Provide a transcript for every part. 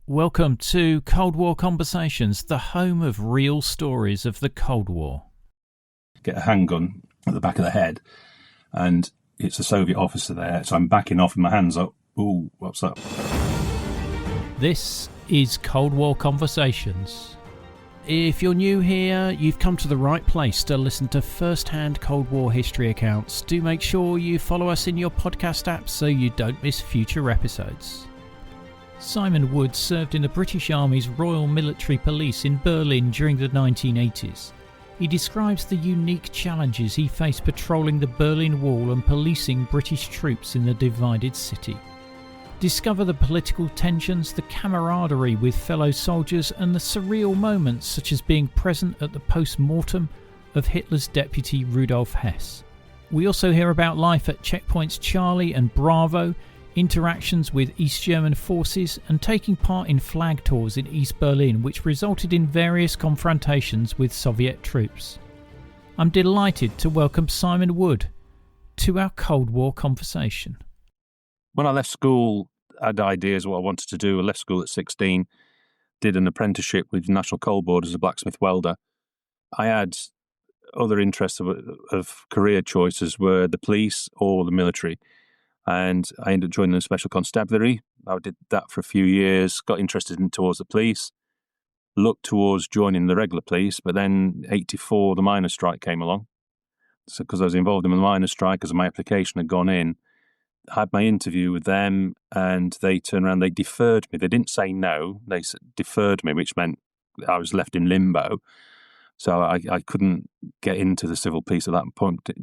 Welcome to Cold War Conversations, the home of real stories of the Cold War. Get a handgun at the back of the head, and it's a Soviet officer there, so I'm backing off with my hands up. Ooh, what's up? This is Cold War Conversations. If you're new here, you've come to the right place to listen to first-hand Cold War history accounts. Do make sure you follow us in your podcast app so you don't miss future episodes. Simon Wood served in the British Army's Royal Military Police in Berlin during the 1980s. He describes the unique challenges he faced patrolling the Berlin Wall and policing British troops in the divided city. Discover the political tensions, the camaraderie with fellow soldiers, and the surreal moments such as being present at the post-mortem of Hitler's deputy Rudolf Hess. We also hear about life at checkpoints Charlie and Bravo, interactions with East German forces, and taking part in flag tours in East Berlin, which resulted in various confrontations with Soviet troops. I'm delighted to welcome Simon Wood to our Cold War conversation. When I left school, I had ideas of what I wanted to do. I left school at 16, did an apprenticeship with National Coal Board as a blacksmith welder. I had other interests of career choices were the police or the military. And I ended up joining the Special Constabulary. I did that for a few years, got interested towards the police, looked towards joining the regular police, but then 84, the miners' strike came along. So because I was involved in the miners' strike, as my application had gone in, I had my interview with them, and they turned around, they deferred me. They didn't say no, they deferred me, which meant I was left in limbo. So I couldn't get into the civil police at that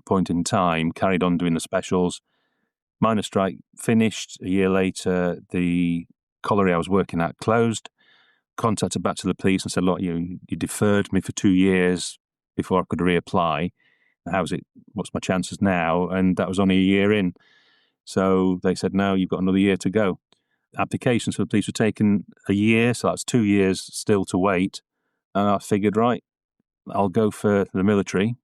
point in time, carried on doing the specials. Miners' strike finished. A year later, the colliery I was working at closed. Contacted back to the police and said, look, you deferred me for 2 years before I could reapply. What's my chances now? And that was only a year in. So they said, no, you've got another year to go. Applications for the police were taken a year, so that's 2 years still to wait. And I figured, right, I'll go for the military,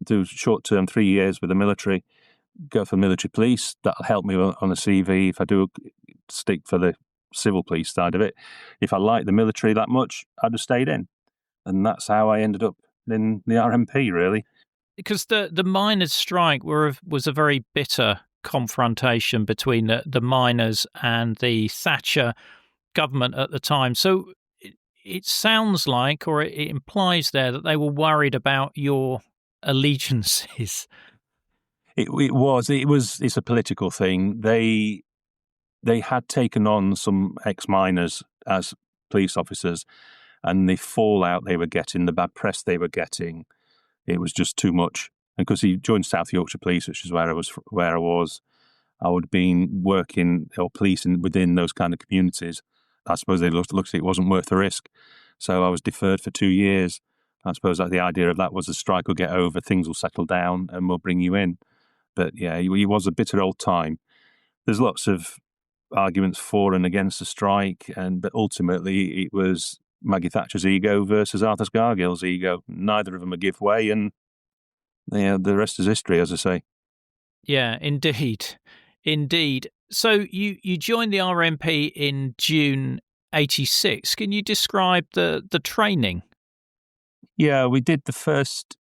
do short-term 3 years with the military, go for military police. That'll help me on the CV if I do stick for the civil police side of it. If I like the military that much, I'd have stayed in. And that's how I ended up in the RMP, really. Because the miners' strike was a very bitter confrontation between the miners and the Thatcher government at the time. So it sounds like, or it implies there, that they were worried about your allegiances. It's a political thing. They had taken on some ex-miners as police officers, and the fallout they were getting, the bad press they were getting, it was just too much. And because he joined South Yorkshire Police, which is where I was, I would have been working or policing within those kind of communities. I suppose they looked at it wasn't worth the risk. So I was deferred for 2 years. I suppose the idea of that was the strike will get over, things will settle down, and we'll bring you in. But yeah, it was a bitter old time. There's lots of arguments for and against the strike, but ultimately it was Maggie Thatcher's ego versus Arthur Scargill's ego. Neither of them would give way, and the rest is history, as I say. Yeah, indeed. So you joined the RMP in June 86. Can you describe the training? Yeah, we did the first.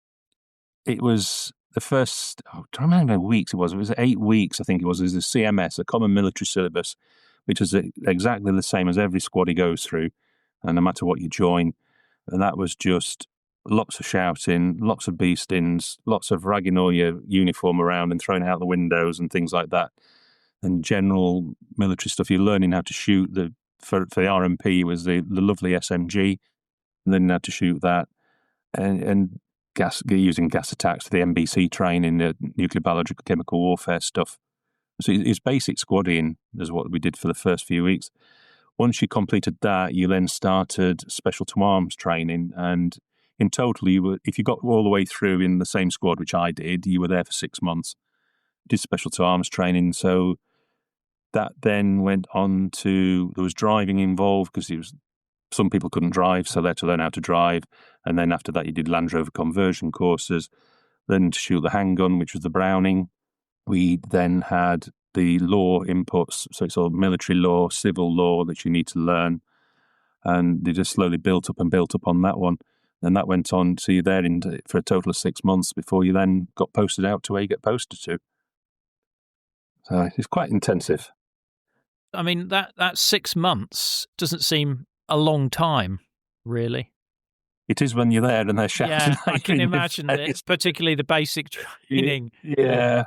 It was the first. I'm trying to remember how many weeks it was. It was 8 weeks, I think it was. It was a CMS, a Common Military Syllabus, which is exactly the same as every squad he goes through, and no matter what you join. And that was just lots of shouting, lots of bee-stings, lots of ragging all your uniform around and throwing it out the windows and things like that. And general military stuff. You're learning how to shoot. For the RMP was the lovely SMG, and then you had to shoot that. And using gas attacks for the NBC training, the nuclear biological chemical warfare stuff. So it's basic squadding is what we did for the first few weeks. Once you completed that, you then started special to arms training, and in total, if you got all the way through in the same squad, which I did, you were there for 6 months. Did special to arms training, so that then went on to, there was driving involved because some people couldn't drive, so they had to learn how to drive. And then after that, you did Land Rover conversion courses, then to shoot the handgun, which was the Browning. We then had the law inputs, so it's all military law, civil law that you need to learn. And they just slowly built up on that one. And that went on, so you're there for a total of 6 months before you then got posted out to where you get posted to. So it's quite intensive. I mean, that 6 months doesn't seem a long time, really. It is when you're there and they're shouting. Yeah, I can imagine that, particularly the basic training. Yeah,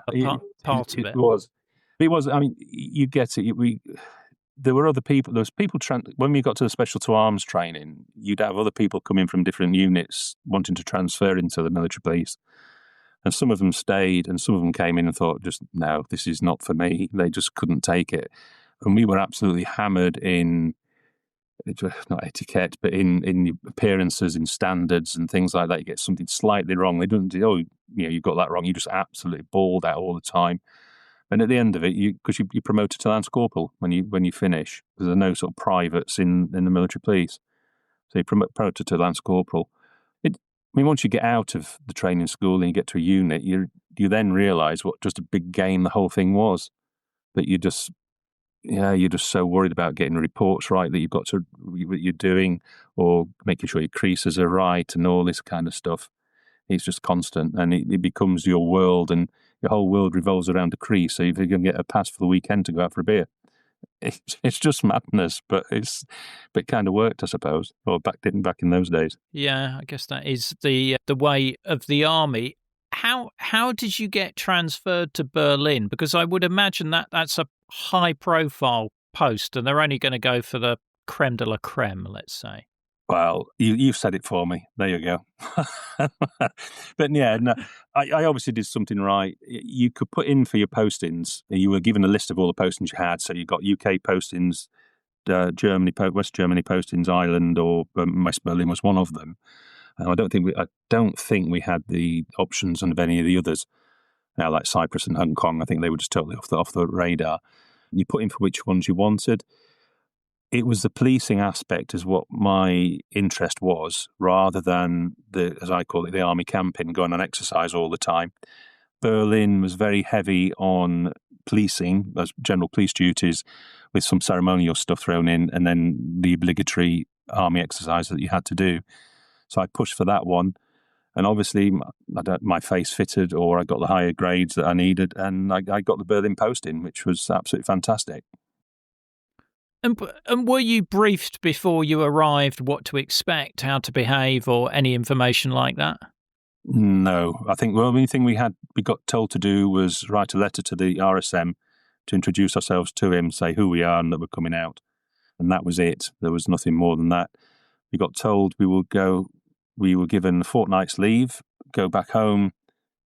part of it. It was. It was. I mean, you get it. There were other people. There was people when we got to the special to arms training. You'd have other people coming from different units wanting to transfer into the military police, and some of them stayed, and some of them came in and thought, "Just no, this is not for me." They just couldn't take it, and we were absolutely hammered in. Not etiquette, but in appearances, in standards and things like that. You get something slightly wrong. They don't say, "Oh, you got that wrong." You just absolutely bawled out all the time. And at the end of it, because you're promoted to Lance Corporal when you finish, because there are no sort of privates in the military police, so you're promoted to Lance Corporal. I mean, once you get out of the training school and you get to a unit, you then realise what just a big game the whole thing was. That you're just so worried about getting reports right that you've got to what you're doing, or making sure your creases are right and all this kind of stuff. It's just constant, and it becomes your world, and your whole world revolves around the crease. So if you can get a pass for the weekend to go out for a beer, it's just madness. But it kind of worked, I suppose, or back in those days. Yeah, I guess that is the way of the army. How did you get transferred to Berlin? Because I would imagine that's a high profile post, and they're only going to go for the creme de la creme, let's say. Well, you've said it for me. There you go. But yeah, no, I obviously did something right. You could put in for your postings. You were given a list of all the postings you had. So you got UK postings, Germany, West Germany postings, Ireland, or West Berlin was one of them. And I don't think we had the options of any of the others. Now, like Cyprus and Hong Kong, I think they were just totally off the radar. You put in for which ones you wanted. It was the policing aspect is what my interest was, rather than as I call it, the army camping, going on exercise all the time. Berlin was very heavy on policing, as general police duties, with some ceremonial stuff thrown in, and then the obligatory army exercise that you had to do. So I pushed for that one. And obviously, my face fitted, or I got the higher grades that I needed, and I got the Berlin posting, which was absolutely fantastic. And were you briefed before you arrived what to expect, how to behave, or any information like that? No. I think the only thing we got told to do was write a letter to the RSM to introduce ourselves to him, say who we are and that we're coming out. And that was it. There was nothing more than that. We got told we were given a fortnight's leave, go back home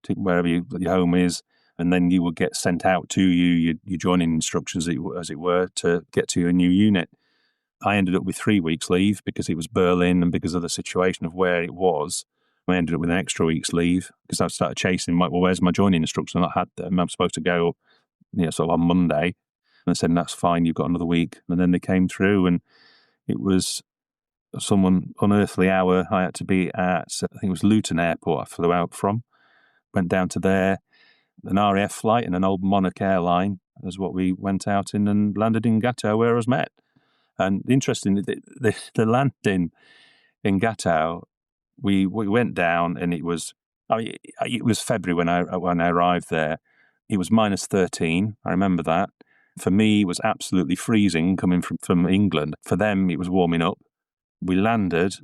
to wherever your home is, and then you would get sent out to your joining instructions, as it were, to get to your new unit. I ended up with 3 weeks leave because it was Berlin, and because of the situation of where it was, I ended up with an extra week's leave because I started chasing, well, where's my joining instructions? I had them. I'm supposed to go, sort of on Monday. And they said, that's fine, you've got another week. And then they came through, and it was some unearthly hour I had to be at, I think it was Luton Airport I flew out from. Went down to there. An RAF flight and an old Monarch airline is what we went out in, and landed in Gatow, where I was met. And interestingly, the landing in Gatow, we went down, and it was February when I arrived there. It was minus 13. I remember that. For me, it was absolutely freezing coming from England. For them, it was warming up. We landed.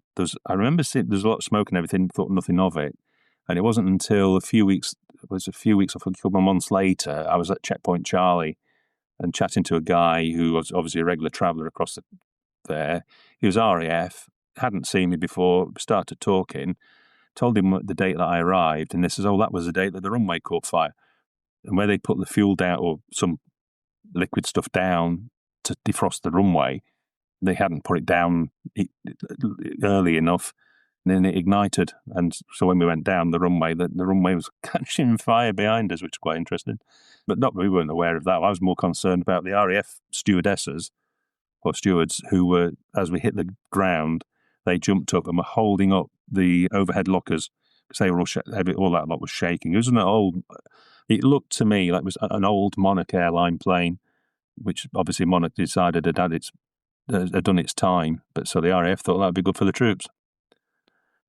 I remember seeing there was a lot of smoke and everything. Thought nothing of it. And it wasn't until a few weeks, a couple of months later, I was at Checkpoint Charlie and chatting to a guy who was obviously a regular traveller across there. He was RAF, hadn't seen me before, started talking, told him the date that I arrived, and they says, that was the date that the runway caught fire. And where they put the fuel down, or some liquid stuff down to defrost the runway, they hadn't put it down early enough. And then it ignited, and so when we went down the runway was catching fire behind us, which was quite interesting. But we weren't aware of that. I was more concerned about the RAF stewardesses or stewards who were, as we hit the ground, they jumped up and were holding up the overhead lockers because they were all that lot was shaking. It looked to me like it was an old Monarch airline plane, which obviously Monarch decided had its had done its time. But so the RAF thought that would be good for the troops.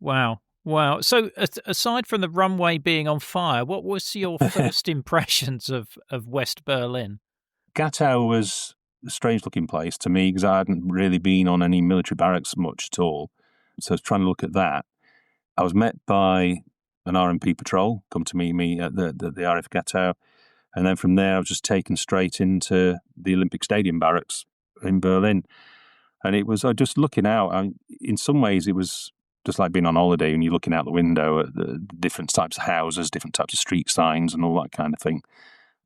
Wow. Wow. So aside from the runway being on fire, what was your first impressions of West Berlin? Gatow was a strange-looking place to me because I hadn't really been on any military barracks much at all. So I was trying to look at that. I was met by an RMP patrol, come to meet me at the RAF Gatow. And then from there, I was just taken straight into the Olympic Stadium barracks in Berlin. And it was just looking out. In some ways, it was just like being on holiday and you're looking out the window at the different types of houses, different types of street signs and all that kind of thing.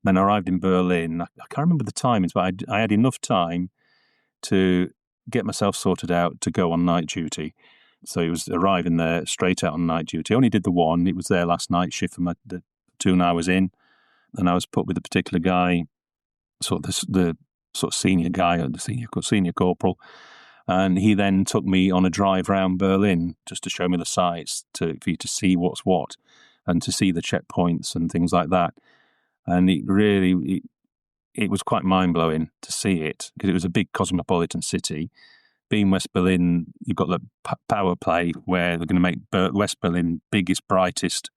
Then I arrived in Berlin. I can't remember the timings, but I had enough time to get myself sorted out to go on night duty. So it was arriving there straight out on night duty. I only did the one. It was their last night shift for the platoon I was in. And I was put with a particular guy, the sort of senior guy, or the senior corporal. And he then took me on a drive around Berlin just to show me the sights, for you to see what's what and to see the checkpoints and things like that. And it really, it was quite mind-blowing to see it because it was a big cosmopolitan city. Being West Berlin, you've got the power play where they're going to make West Berlin biggest, brightest,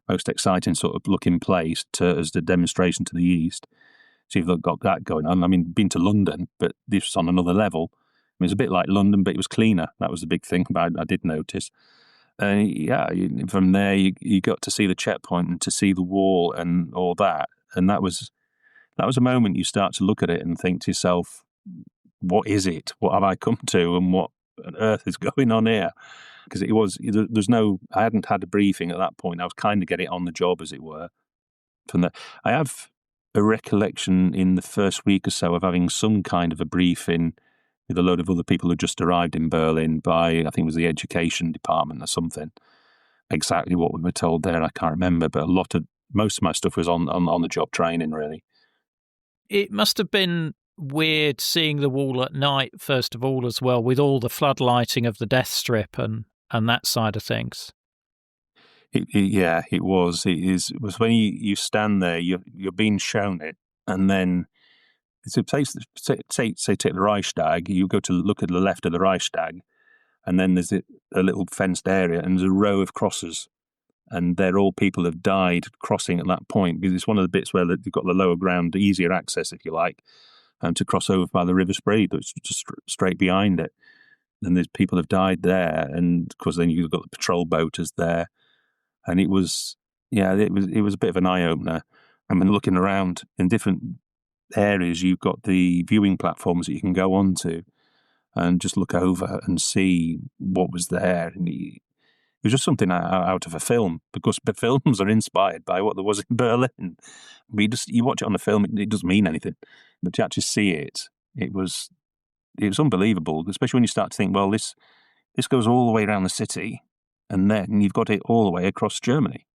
most exciting sort of looking place as the demonstration to the east. So you've got that going on. I mean, been to London, but this was on another level. It was a bit like London, but it was cleaner. That was the big thing I did notice. And from there, you got to see the checkpoint and to see the wall and all that. And that was a moment you start to look at it and think to yourself, what is it? What have I come to? And what on earth is going on here? Because I hadn't had a briefing at that point. I was kind of getting on the job, as it were. From there, I have a recollection in the first week or so of having some kind of a briefing with a load of other people who just arrived in Berlin by, I think it was the education department or something. Exactly what we were told there, I can't remember, but most of my stuff was on the job training, really. It must have been weird seeing the wall at night, first of all, as well, with all the floodlighting of the death strip and that side of things. It was. It was when you stand there, you're being shown it, and then it's a place. Say take the Reichstag. You go to look at the left of the Reichstag, and then there's a little fenced area, and there's a row of crosses, and they're all people have died crossing at that point because it's one of the bits where you've got the lower ground, easier access, if you like, to cross over by the River Spree, that's just straight behind it. And there's people have died there, and of course then you've got the patrol boaters there. And it was a bit of an eye-opener. I mean, looking around in different areas, you've got the viewing platforms that you can go onto and just look over and see what was there. And it was just something out of a film, because the films are inspired by what there was in Berlin. You watch it on the film, it doesn't mean anything. But to actually see it, it was unbelievable, especially when you start to think, well, this goes all the way around the city, and then you've got it all the way across Germany,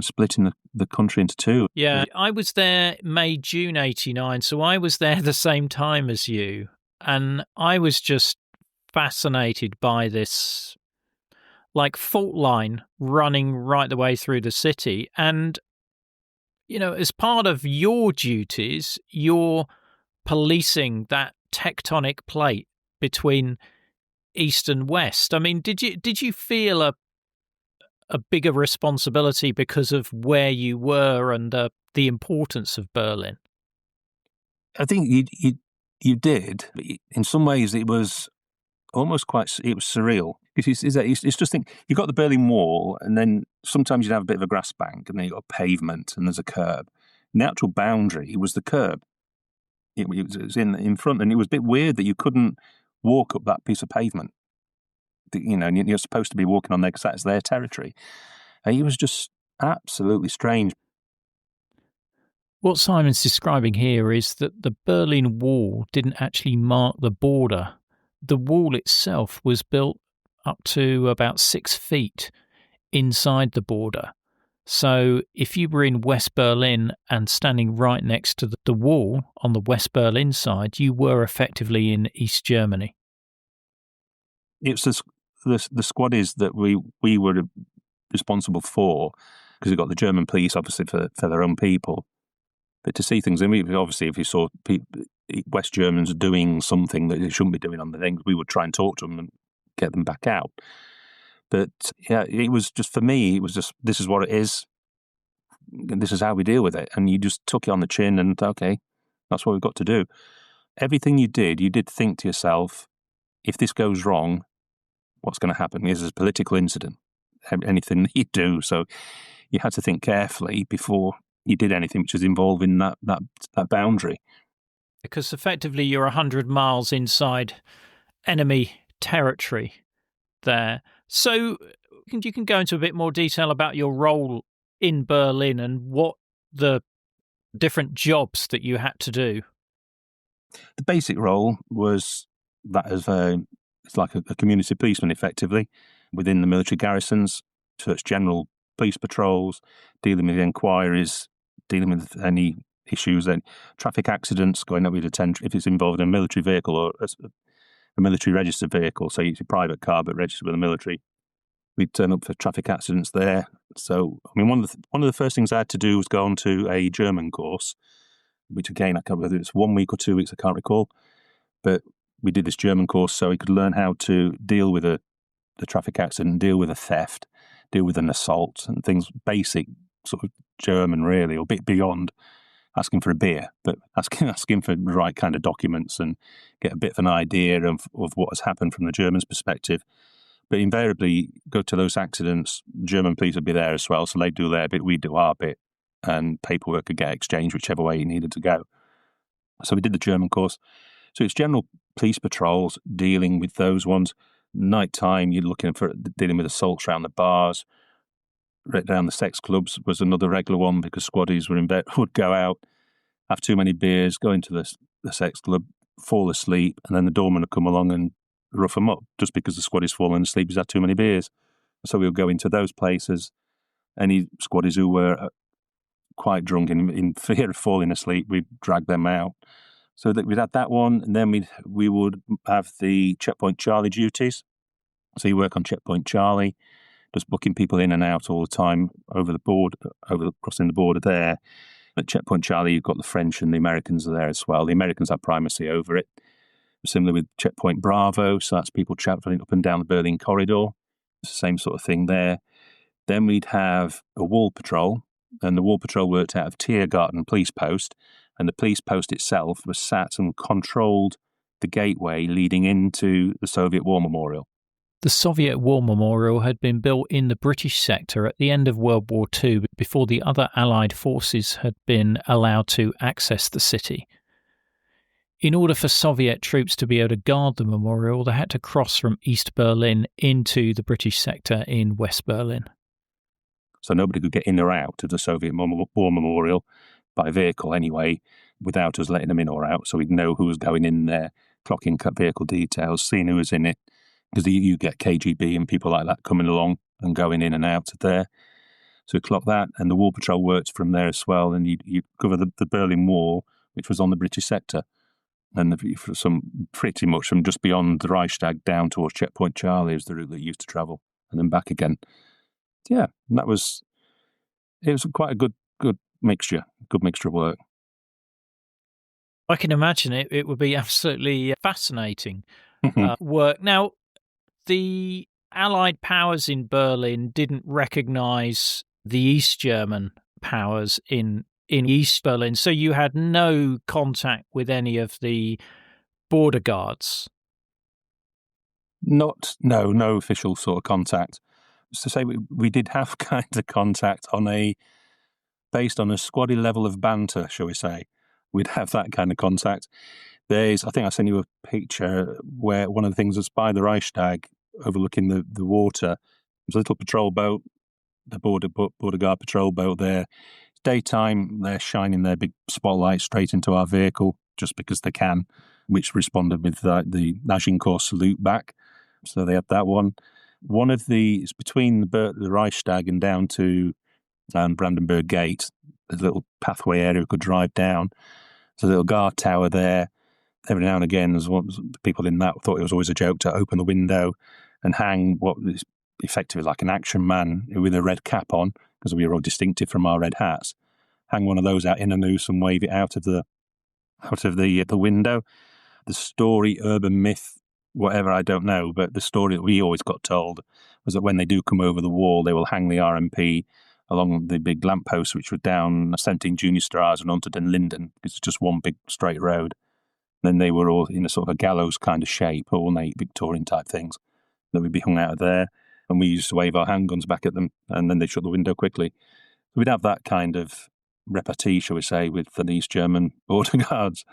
splitting the country into two. Yeah, I was there May, June 89, so I was there the same time as you, and I was just fascinated by this, like, fault line running right the way through the city. And, as part of your duties, you're policing that tectonic plate between East and West. I mean, did you feel a bigger responsibility because of where you were and the importance of Berlin? I think you did. But in some ways, it was almost it was surreal. It's just think you've got the Berlin Wall, and then sometimes you'd have a bit of a grass bank, and then you've got pavement, and there's a curb. And the actual boundary was the curb. It was in front, and it was a bit weird that you couldn't walk up that piece of pavement. And you're supposed to be walking on there because that's their territory. And it was just absolutely strange. What Simon's describing here is that the Berlin Wall didn't actually mark the border. The wall itself was built up to about 6 feet inside the border. So if you were in West Berlin and standing right next to the wall on the West Berlin side, you were effectively in East Germany. It's the squaddies that we were responsible for, because we've got the German police, obviously, for their own people. But to see things, and obviously, if you saw West Germans are doing something that they shouldn't be doing on the things, we would try and talk to them and get them back out. But yeah, it was just, for me, it was just, this is what it is. This is how we deal with it. And you just took it on the chin and, okay, that's what we've got to do. Everything you did think to yourself, if this goes wrong, what's going to happen? This is a political incident, anything that you do. So you had to think carefully before you did anything which was involving that boundary. Because effectively you're 100 miles inside enemy territory there. So you can go into a bit more detail about your role in Berlin and what the different jobs that you had to do. The basic role was that of it's like a community policeman, effectively, within the military garrisons. So it's general police patrols, dealing with inquiries, dealing with any issues, and traffic accidents, going up with attention if it's involved in a military vehicle or a military registered vehicle, so it's a private car but registered with the military. We'd turn up for traffic accidents there. So, I mean, one of the first things I had to do was go on to a German course, which again, I can't remember whether it's 1 week or 2 weeks, I can't recall. But we did this German course so we could learn how to deal with the traffic accident, deal with a theft, deal with an assault, and things basic, sort of German really, or a bit beyond asking for a beer, but asking for the right kind of documents and get a bit of an idea of what has happened from the Germans' perspective. But invariably, go to those accidents, German police would be there as well, so they'd do their bit, we'd do our bit, and paperwork could get exchanged whichever way you needed to go. So we did the German course. So it's general police patrols, dealing with those ones. Night time, you're looking for dealing with assaults around the bars. Right around the sex clubs was another regular one, because squaddies were in bed, would go out, have too many beers, go into the sex club, fall asleep, and then the doorman would come along and rough them up just because the squaddies fallen asleep, he's had too many beers. So we would go into those places. Any squaddies who were quite drunk in fear of falling asleep, we'd drag them out. So that we'd had that one, and then we would have the Checkpoint Charlie duties. So you work on Checkpoint Charlie, just booking people in and out all the time over the board, crossing the border there. At Checkpoint Charlie, you've got the French and the Americans are there as well. The Americans have primacy over it. Similar with Checkpoint Bravo, so that's people travelling up and down the Berlin corridor. It's the same sort of thing there. Then we'd have a wall patrol, and the wall patrol worked out of Tiergarten police post, and the police post itself was sat and controlled the gateway leading into the Soviet War Memorial. The Soviet War Memorial had been built in the British sector at the end of World War II, before the other Allied forces had been allowed to access the city. In order for Soviet troops to be able to guard the memorial, they had to cross from East Berlin into the British sector in West Berlin. So nobody could get in or out of the Soviet War Memorial, by vehicle anyway, without us letting them in or out. So we'd know who was going in there, clocking vehicle details, seeing who was in it. Because you get KGB and people like that coming along and going in and out of there. So we clock that, and the Wall Patrol worked from there as well. And you cover the Berlin Wall, which was on the British sector. And pretty much from just beyond the Reichstag down towards Checkpoint Charlie was the route that you used to travel, and then back again. Yeah, it was quite a good mixture of work. I can imagine it would be absolutely fascinating work. Now, the Allied powers in Berlin didn't recognise the East German powers in East Berlin, so you had no contact with any of the border guards. No official sort of contact. To say we did have kind of contact based on a squaddy level of banter, shall we say. We'd have that kind of contact. I think I sent you a picture where one of the things was by the Reichstag, overlooking the water. There's a little patrol boat, the border guard patrol boat there. It's daytime, they're shining their big spotlight straight into our vehicle just because they can, which responded with the Naginkor salute back. So they had that one. It's between the Reichstag and down to Brandenburg Gate. There's a little pathway area we could drive down. There's a little guard tower there. Every now and again, there's people in that thought it was always a joke to open the window and hang what is effectively like an action man with a red cap on, because we were all distinctive from our red hats. Hang one of those out in a noose and wave it out of the out of the window. The story, urban myth, whatever, I don't know, but the story that we always got told was that when they do come over the wall, they will hang the RMP along the big lampposts, which were down 17 Junior Stars and Unted and Linden. It's just one big straight road. Then they were all in a sort of a gallows kind of shape, ornate Victorian type things, that would be hung out of there. And we used to wave our handguns back at them, and then they'd shut the window quickly. We'd have that kind of repartee, shall we say, with the East German border guards.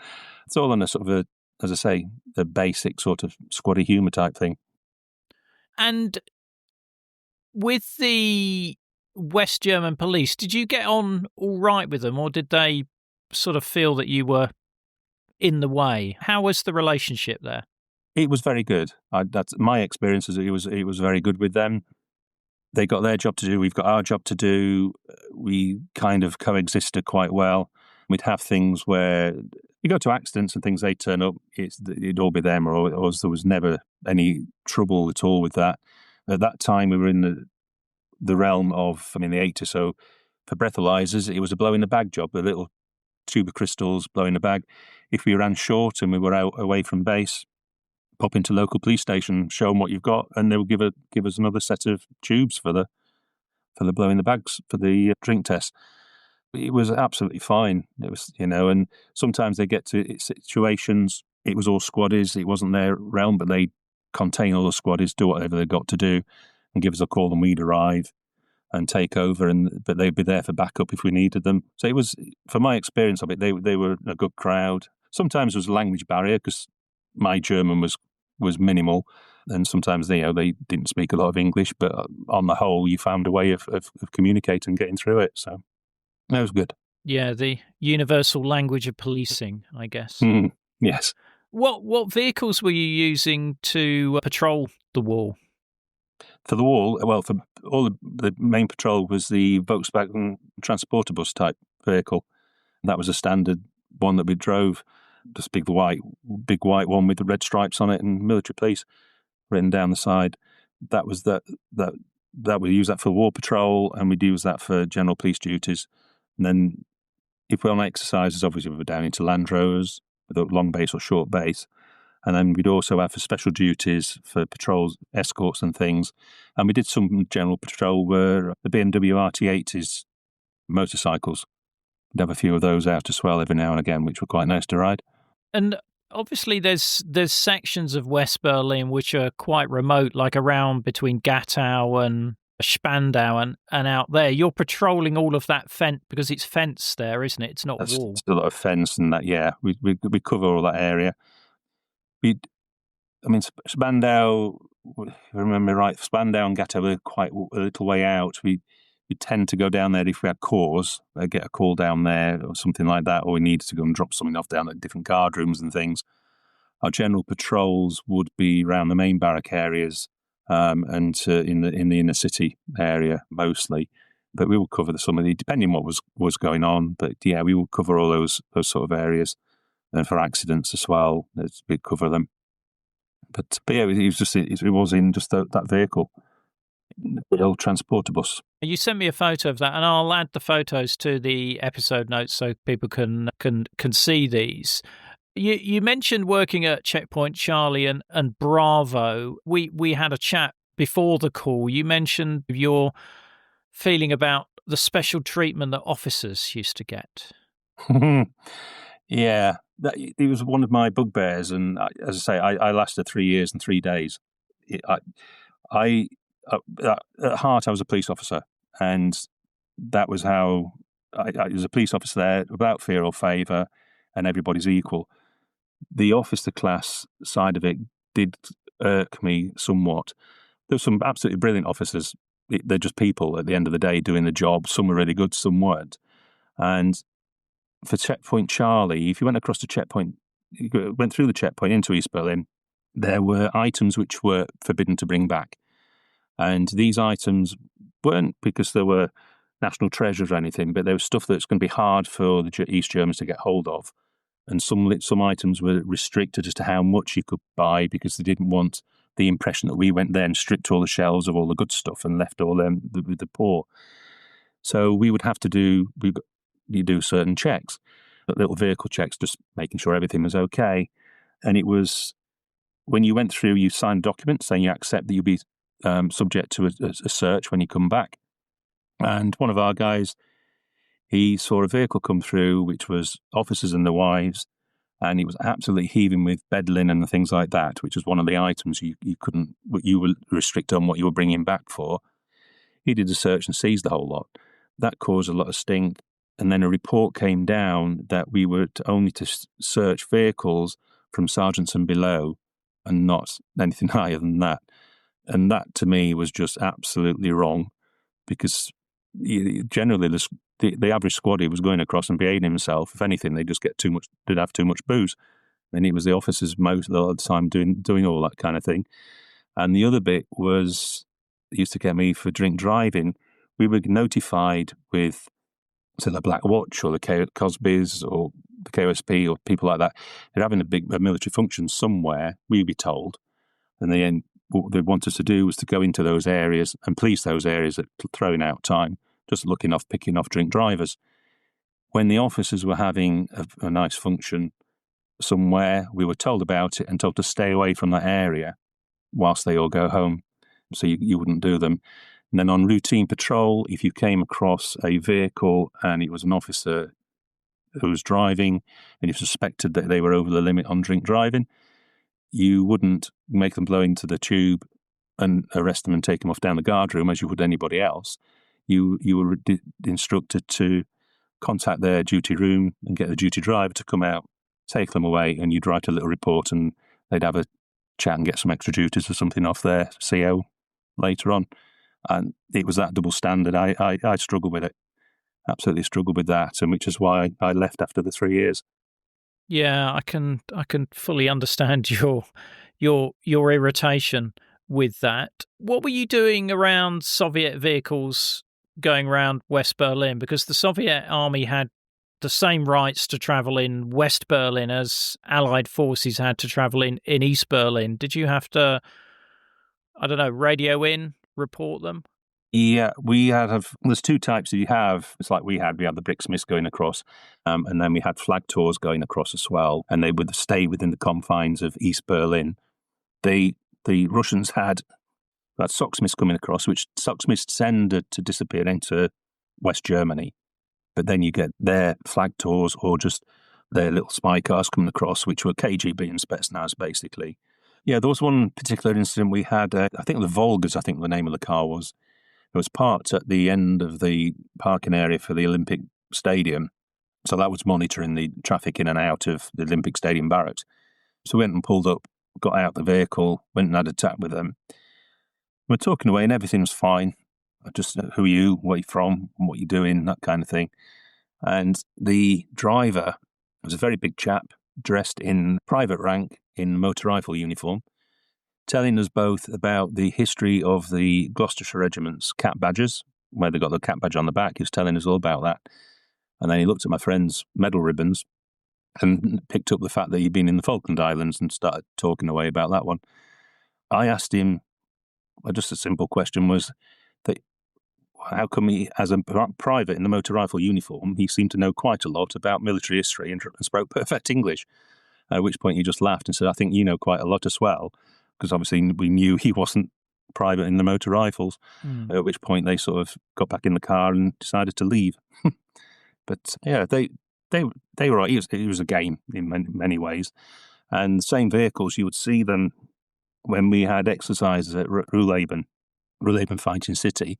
It's all on a sort of a, as I say, a basic sort of squaddy humour type thing. And with the West German police, did you get on all right with them, or did they sort of feel that you were in the way? How was the relationship there? It was very good. That's my experience. Is it was very good with them. They got their job to do. We've got our job to do. We kind of coexisted quite well. We'd have things where you go to accidents and things. They turn up. It'd all be them or us. There was never any trouble at all with that. At that time, we were in the realm of, the 80s. So for breathalyzers, it was a blow in the bag job. A little tube of crystals, blow in the bag. If we ran short and we were out away from base, pop into local police station, show them what you've got, and they will give us another set of tubes for the blow in the bags for the drink test. It was absolutely fine. It was, and sometimes they get to situations. It was all squaddies. It wasn't their realm, but they contain all the squaddies, do whatever they've got to do, and give us a call, and we'd arrive and take over. But they'd be there for backup if we needed them. So it was, for my experience of it, they were a good crowd. Sometimes there was a language barrier because my German was minimal, and sometimes they didn't speak a lot of English. But on the whole, you found a way of communicating, getting through it. So that was good. Yeah, the universal language of policing, I guess. Yes. What vehicles were you using to patrol the wall? For the wall, well, for all the main patrol was the Volkswagen transporter bus type vehicle. That was a standard one that we drove. This big white one with the red stripes on it and military police written down the side. That was that we use that for war patrol, and we'd use that for general police duties. And then if we're on exercises, obviously we were down into Land Rovers with a long base or short base. And then we'd also have for special duties for patrols, escorts and things. And we did some general patrol where the BMW RT80s motorcycles. We'd have a few of those out as well every now and again, which were quite nice to ride. And obviously there's sections of West Berlin which are quite remote, like around between Gatow and Spandau and out there. You're patrolling all of that fence because it's fenced there, isn't it? It's not wall. It's a lot of fence and that, yeah. We cover all that area. Spandau, if I remember right, Spandau and Gatow were quite a little way out. We tend to go down there if we had cause, get a call down there or something like that, or we needed to go and drop something off down at different guard rooms and things. Our general patrols would be around the main barrack areas and in the inner city area mostly, but we will cover some of the, depending on what was going on. But yeah, we will cover all those sort of areas, and for accidents as well, we'd cover them. But yeah, it was in just that vehicle, the old transporter bus. You sent me a photo of that, and I'll add the photos to the episode notes so people can see these. You mentioned working at Checkpoint Charlie and Bravo. We had a chat before the call. You mentioned your feeling about the special treatment that officers used to get. Yeah, it was one of my bugbears, and as I say, I lasted 3 years and 3 days. At heart, I was a police officer, and that was how I was a police officer there, without fear or favour, and everybody's equal. The officer class side of it did irk me somewhat. There were some absolutely brilliant officers. They're just people at the end of the day doing the job. Some were really good, some weren't. And for Checkpoint Charlie, if you went across the checkpoint, you went through the checkpoint into East Berlin, there were items which were forbidden to bring back. And these items weren't because they were national treasures or anything, but there was stuff that's going to be hard for the East Germans to get hold of. And some items were restricted as to how much you could buy because they didn't want the impression that we went there and stripped all the shelves of all the good stuff and left all them with the poor. So we would have to do certain checks. little vehicle checks, just making sure everything was okay. And it was when you went through, you signed documents saying you accept that you'll be subject to a search when you come back. And one of our guys, he saw a vehicle come through, which was officers and their wives, and it was absolutely heaving with bed linen and things like that, which was one of the items you were restricted on what you were bringing back for. He did a search and seized the whole lot. That caused a lot of stink. And then a report came down that we were only to search vehicles from sergeants and below and not anything higher than that. And that, to me, was just absolutely wrong, because generally the average squaddie was going across and behaving himself. If anything, they'd have too much booze. And it was the officers most of the time doing all that kind of thing. And the other bit was, it used to get me for drink driving. We were notified with, say, the Black Watch or the Cosby's or the KOSP or people like that. They're having a military function somewhere, we'd be told. And then what they want us to do was to go into those areas and police those areas at throwing out time, just picking off drink drivers. When the officers were having a nice function somewhere, we were told about it and told to stay away from that area whilst they all go home, so you wouldn't do them. And then on routine patrol, if you came across a vehicle and it was an officer who was driving and you suspected that they were over the limit on drink driving, you wouldn't make them blow into the tube and arrest them and take them off down the guard room as you would anybody else. You were instructed to contact their duty room and get the duty driver to come out, take them away, and you'd write a little report and they'd have a chat and get some extra duties or something off their CO later on. And it was that double standard. I struggled with it, absolutely struggled with that, and which is why I left after the 3 years. Yeah, I can fully understand your irritation with that. What were you doing around Soviet vehicles going around West Berlin? Because the Soviet army had the same rights to travel in West Berlin as Allied forces had to travel in East Berlin. Did you have to, I don't know, radio in, report them? Yeah, there's two types that you have. It's like we had the Bricksmiths going across, and then we had flag tours going across as well, and they would stay within the confines of East Berlin. The Russians had Socksmiths coming across, which Socksmiths tended to disappear into West Germany. But then you get their flag tours or just their little spy cars coming across, which were KGB and Spetsnaz, basically. Yeah, there was one particular incident we had, I think the Volgas, I think the name of the car was. It was parked at the end of the parking area for the Olympic Stadium. So that was monitoring the traffic in and out of the Olympic Stadium barracks. So we went and pulled up, got out the vehicle, went and had a chat with them. We're talking away and everything was fine. Just, who are you, where are you from, what are you doing, that kind of thing. And the driver was a very big chap, dressed in private rank in motor rifle uniform, telling us both about the history of the Gloucestershire Regiment's cap badges, where they got the cap badge on the back. He was telling us all about that. And then he looked at my friend's medal ribbons and picked up the fact that he'd been in the Falkland Islands and started talking away about that one. I asked him, just a simple question was that how come he, as a private in the motor rifle uniform, he seemed to know quite a lot about military history and spoke perfect English, at which point he just laughed and said, I think you know quite a lot as well, because obviously we knew he wasn't private in the motor rifles, at which point they sort of got back in the car and decided to leave. But yeah, they were right. It was a game in many ways. And the same vehicles, you would see them when we had exercises at Ruhleben Fighting City.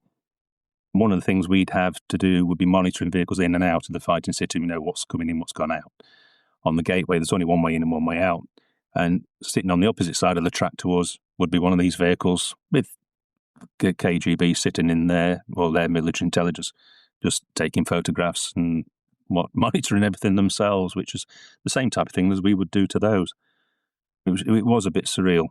One of the things we'd have to do would be monitoring vehicles in and out of the Fighting City. We know what's coming in, what's gone out. On the gateway, there's only one way in and one way out. And sitting on the opposite side of the track to us would be one of these vehicles with KGB sitting in there, or their military intelligence, just taking photographs and monitoring everything themselves, which is the same type of thing as we would do to those. It was a bit surreal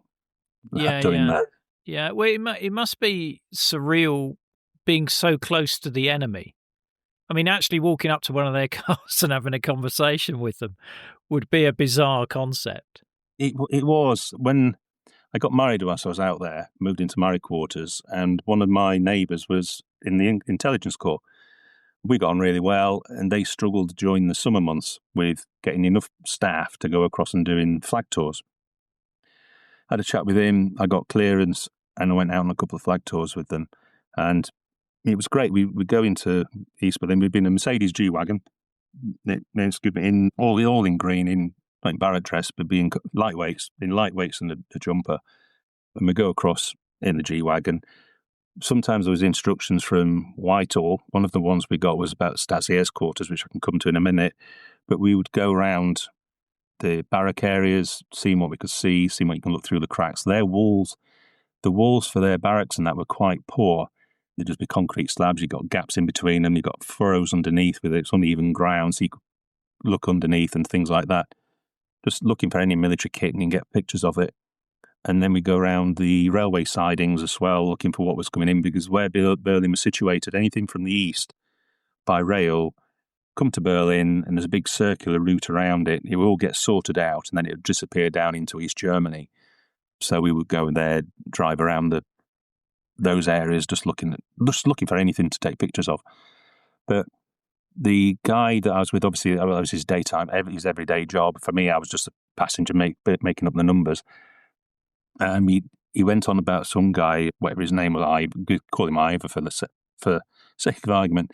doing that. Yeah, well, it must be surreal being so close to the enemy. I mean, actually walking up to one of their cars and having a conversation with them would be a bizarre concept. It was. When I got married whilst I was out there, moved into married quarters, and one of my neighbours was in the intelligence corps. We got on really well, and they struggled during the summer months with getting enough staff to go across and doing flag tours. I had a chat with him, I got clearance, and I went out on a couple of flag tours with them. And it was great. We would go into East Berlin. We'd been in a Mercedes G-Wagon, in all in green, in like barrack dress, but being lightweights and a jumper. And we go across in the G-Wagon. Sometimes there was instructions from Whitehall. One of the ones we got was about Stasi's quarters, which I can come to in a minute. But we would go around the barrack areas, seeing what we could seeing what you can look through the cracks. The walls for their barracks and that were quite poor. They'd just be concrete slabs. You've got gaps in between them. You've got furrows underneath with it's uneven ground, so you could look underneath and things like that. Just looking for any military kit and you can get pictures of it. And then we go around the railway sidings as well, looking for what was coming in, because where Berlin was situated, anything from the east by rail, come to Berlin, and there's a big circular route around it. It will all get sorted out, and then it would disappear down into East Germany. So we would go there, drive around those areas, just looking for anything to take pictures of. But the guy that I was with, obviously, that was his daytime, his everyday job. For me, I was just a passenger making up the numbers. He went on about some guy, whatever his name was, I call him Ivor for sake of argument.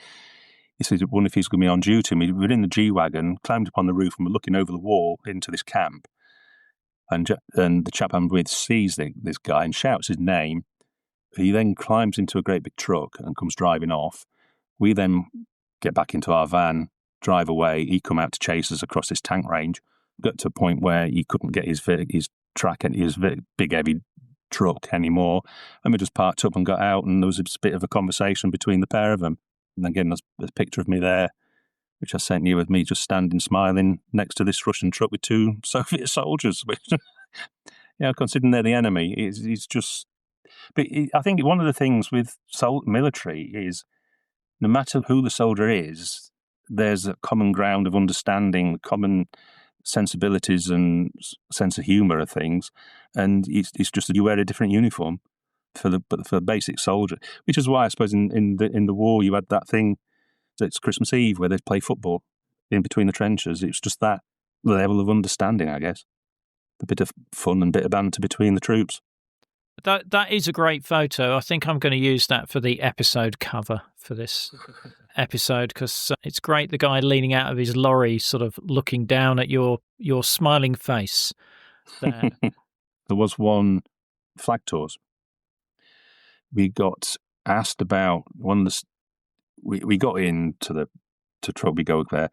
He said, I wonder if he's going to be on duty. We were in the G-Wagon, climbed up on the roof, and we're looking over the wall into this camp. And the chap I'm with sees this guy and shouts his name. He then climbs into a great big truck and comes driving off. We then get back into our van, drive away. He come out to chase us across this tank range. Got to a point where he couldn't get his track and his big heavy truck anymore, and we just parked up and got out, and there was a bit of a conversation between the pair of them. And again, there's a picture of me there, which I sent you, with me just standing smiling next to this Russian truck with two Soviet soldiers, which, considering they're the enemy, it's just. But I think one of the things with military is, no matter who the soldier is, there's a common ground of understanding, common sensibilities and sense of humour of things, and it's just that you wear a different uniform for the basic soldier, which is why I suppose in the war you had that thing. It's Christmas Eve where they play football in between the trenches. It's just that level of understanding, I guess, a bit of fun and a bit of banter between the troops. That is a great photo. I think I'm going to use that for the episode cover for this episode, because it's great. The guy leaning out of his lorry, sort of looking down at your smiling face there. There was one flag tours. We got asked about one of the. We got into the truck. We go there,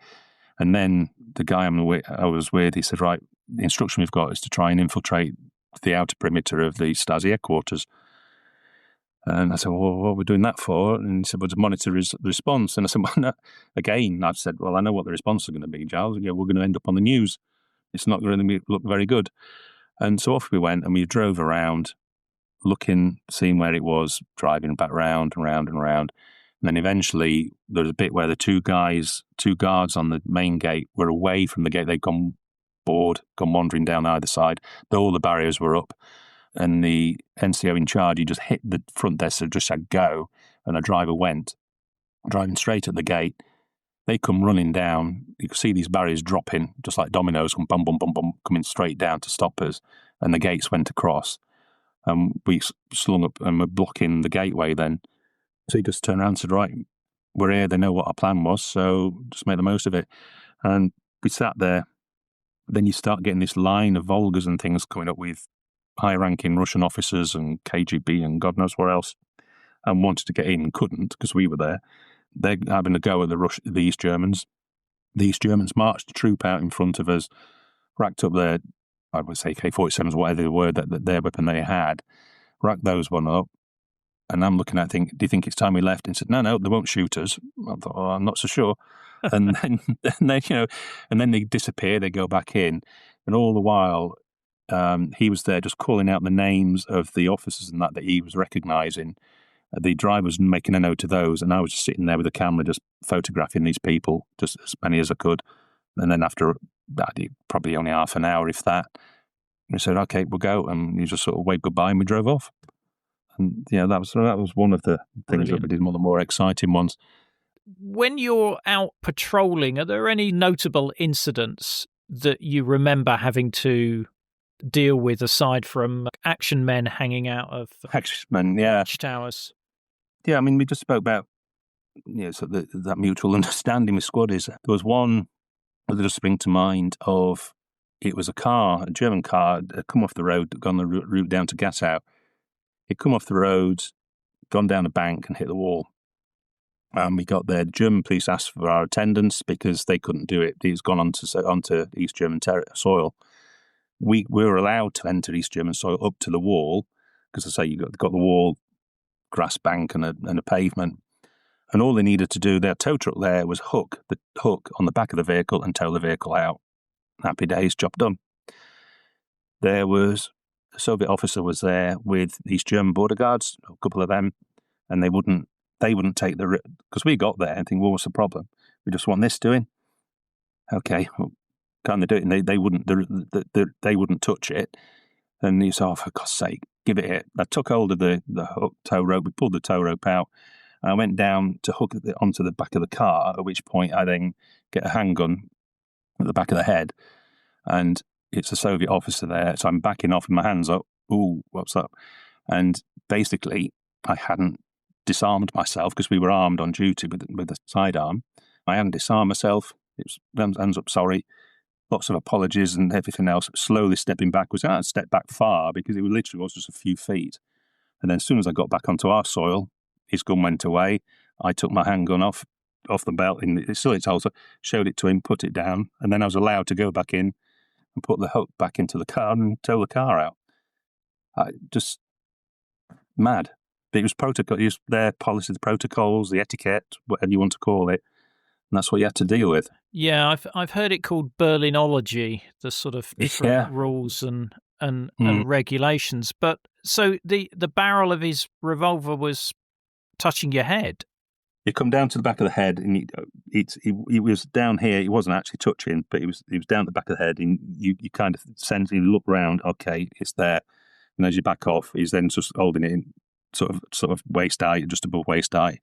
and then the guy I was with, he said, "Right, the instruction we've got is to try and infiltrate the outer perimeter of the Stasi headquarters." And I said, "Well, what are we doing that for?" And he said, "Well, to monitor his response." And I said, "Well, no." Again, I've said, "Well, I know what the response is going to be, Giles. We're going to end up on the news. It's not going to look very good." And so off we went, and we drove around, looking, seeing where it was, driving back round and round and round. And then eventually there was a bit where the two guards on the main gate were away from the gate. They'd gone wandering down either side. All the barriers were up. And the NCO in charge, he just hit the front desk and just said, "Go." And a driver went, driving straight at the gate. They come running down. You could see these barriers dropping, just like dominoes, bum, bum, bum, bum, coming straight down to stop us. And the gates went across. And we slung up and were blocking the gateway then. So he just turned around and said, "Right, we're here. They know what our plan was, so just make the most of it." And we sat there. Then you start getting this line of Volgas and things coming up with high-ranking Russian officers and KGB and God knows where else, and wanted to get in and couldn't because we were there. They're having a go at the East Germans. The East Germans marched a troop out in front of us, racked up their, I would say K-47s, whatever they were, that their weapon they had, racked those one up. And I'm looking at it, "Do you think it's time we left?" And said, No, they won't shoot us." I thought, "Oh, I'm not so sure." And then they disappear, they go back in. And all the while, he was there just calling out the names of the officers and that he was recognising. The driver was making a note of those, and I was just sitting there with a camera just photographing these people, just as many as I could. And then after probably only half an hour, if that, we said, "Okay, we'll go." And he just sort of waved goodbye and we drove off. And that was one of the things that we did, one of the more exciting ones. When you're out patrolling, are there any notable incidents that you remember having to deal with aside from action men hanging out of watchtowers? Yeah, I mean, we just spoke about that mutual understanding with squaddies. There was one that just springs to mind of, it was a German car, had come off the road, gone the route down to Gassau. It'd come off the road, gone down a bank and hit the wall. And we got there. The German police asked for our attendance because they couldn't do it. It's gone onto East German soil. We were allowed to enter East German soil up to the wall because, I say, you got the wall, grass bank, and a pavement. And all they needed to do, their tow truck there, was hook the hook on the back of the vehicle and tow the vehicle out. Happy days, job done. There was a Soviet officer was there with these German border guards, a couple of them, and they wouldn't take the, because we got there and think, well, what's the problem? We just want this doing. Okay, well, can't they do it? And they wouldn't. They wouldn't touch it. And he said, "Oh, for God's sake, give it here." I took hold of the hook tow rope. We pulled the tow rope out. I went down to hook it onto the back of the car, at which point I then get a handgun at the back of the head, and it's a Soviet officer there. So I'm backing off with my hands up. Ooh, what's up? And basically, I hadn't disarmed myself because we were armed on duty with a sidearm. I hadn't disarmed myself. It was hands up, sorry. Lots of apologies and everything else. Slowly stepping backwards. I stepped back far because it literally was just a few feet. And then as soon as I got back onto our soil, his gun went away. I took my handgun off the belt, it's also showed it to him, put it down, and then I was allowed to go back in and put the hook back into the car and tow the car out. Just mad. But it was protocol. It was their policy, the protocols, the etiquette, whatever you want to call it, and that's what you had to deal with. Yeah, I've heard it called Berlinology, the sort of different rules and regulations. But so the barrel of his revolver was touching your head. You come down to the back of the head, and he was down here. He wasn't actually touching, but he was down at the back of the head, and you kind of sense, you look round. Okay, it's there, and as you back off, he's then just holding it in sort of waist high, just above waist high.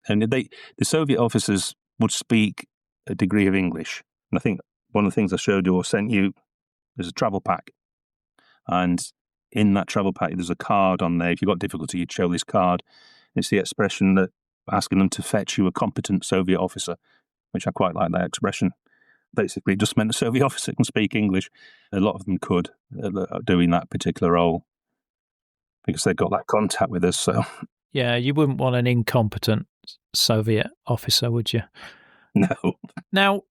And the Soviet officers would speak a degree of English, and I think one of the things I showed you or sent you is a travel pack, and in that travel pack there's a card on there. If you've got difficulty, you'd show this card. It's the expression that asking them to fetch you a competent Soviet officer, which I quite like that expression. Basically, it just meant a Soviet officer can speak English. A lot of them could, doing that particular role, because they got that contact with us. So yeah, you wouldn't want an incompetent Soviet officer, would you? No. Now,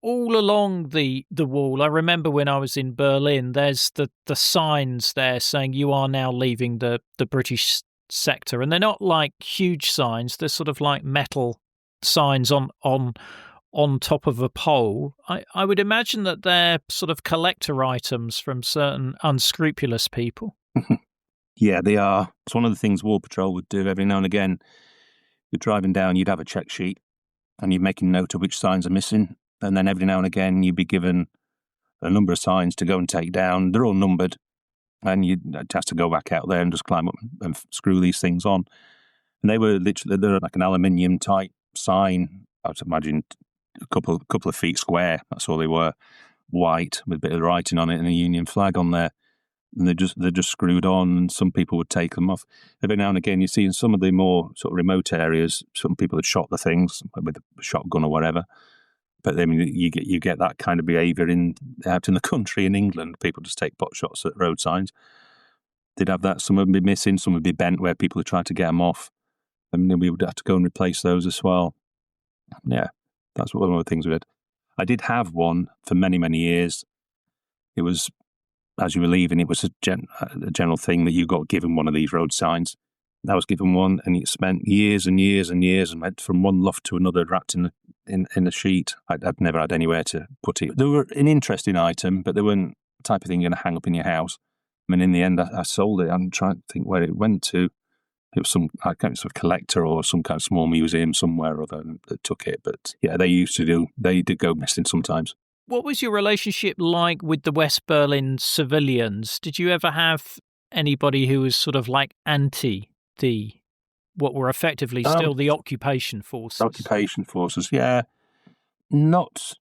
all along the wall, I remember when I was in Berlin, there's the signs there saying you are now leaving the British sector, and they're not like huge signs. They're sort of like metal signs on top of a pole. I would imagine that they're sort of collector items from certain unscrupulous people. Yeah, they are. It's one of the things War Patrol would do every now and again. You're driving down, you'd have a check sheet, and you're making note of which signs are missing, and then every now and again you'd be given a number of signs to go and take down. They're all numbered, and you'd have to go back out there and just climb up and screw these things on. And they're like an aluminium type sign. I would imagine a couple of feet square. That's all they were, white with a bit of writing on it and a Union flag on there. And they're just screwed on, and some people would take them off. Every now and again, you see in some of the more sort of remote areas, some people had shot the things with a shotgun or whatever. But I mean, you get that kind of behaviour out in the country in England. People just take pot shots at road signs. They'd have that. Some would be missing, some would be bent where people had tried to get them off, and then we would have to go and replace those as well. Yeah, that's one of the things we did. I did have one for many, many years. It was, as you were leaving, it was a general thing that you got given one of these road signs. I was given one, and it spent years and years and years and went from one loft to another, wrapped in a sheet. I'd never had anywhere to put it. They were an interesting item, but they weren't the type of thing you're going to hang up in your house. I mean, in the end, I sold it. I'm trying to think where it went to. It was some kind of sort of collector or some kind of small museum somewhere or other that took it. But yeah, they did go missing sometimes. What was your relationship like with the West Berlin civilians? Did you ever have anybody who was sort of like anti the what were effectively still the occupation forces. Occupation forces, yeah. Not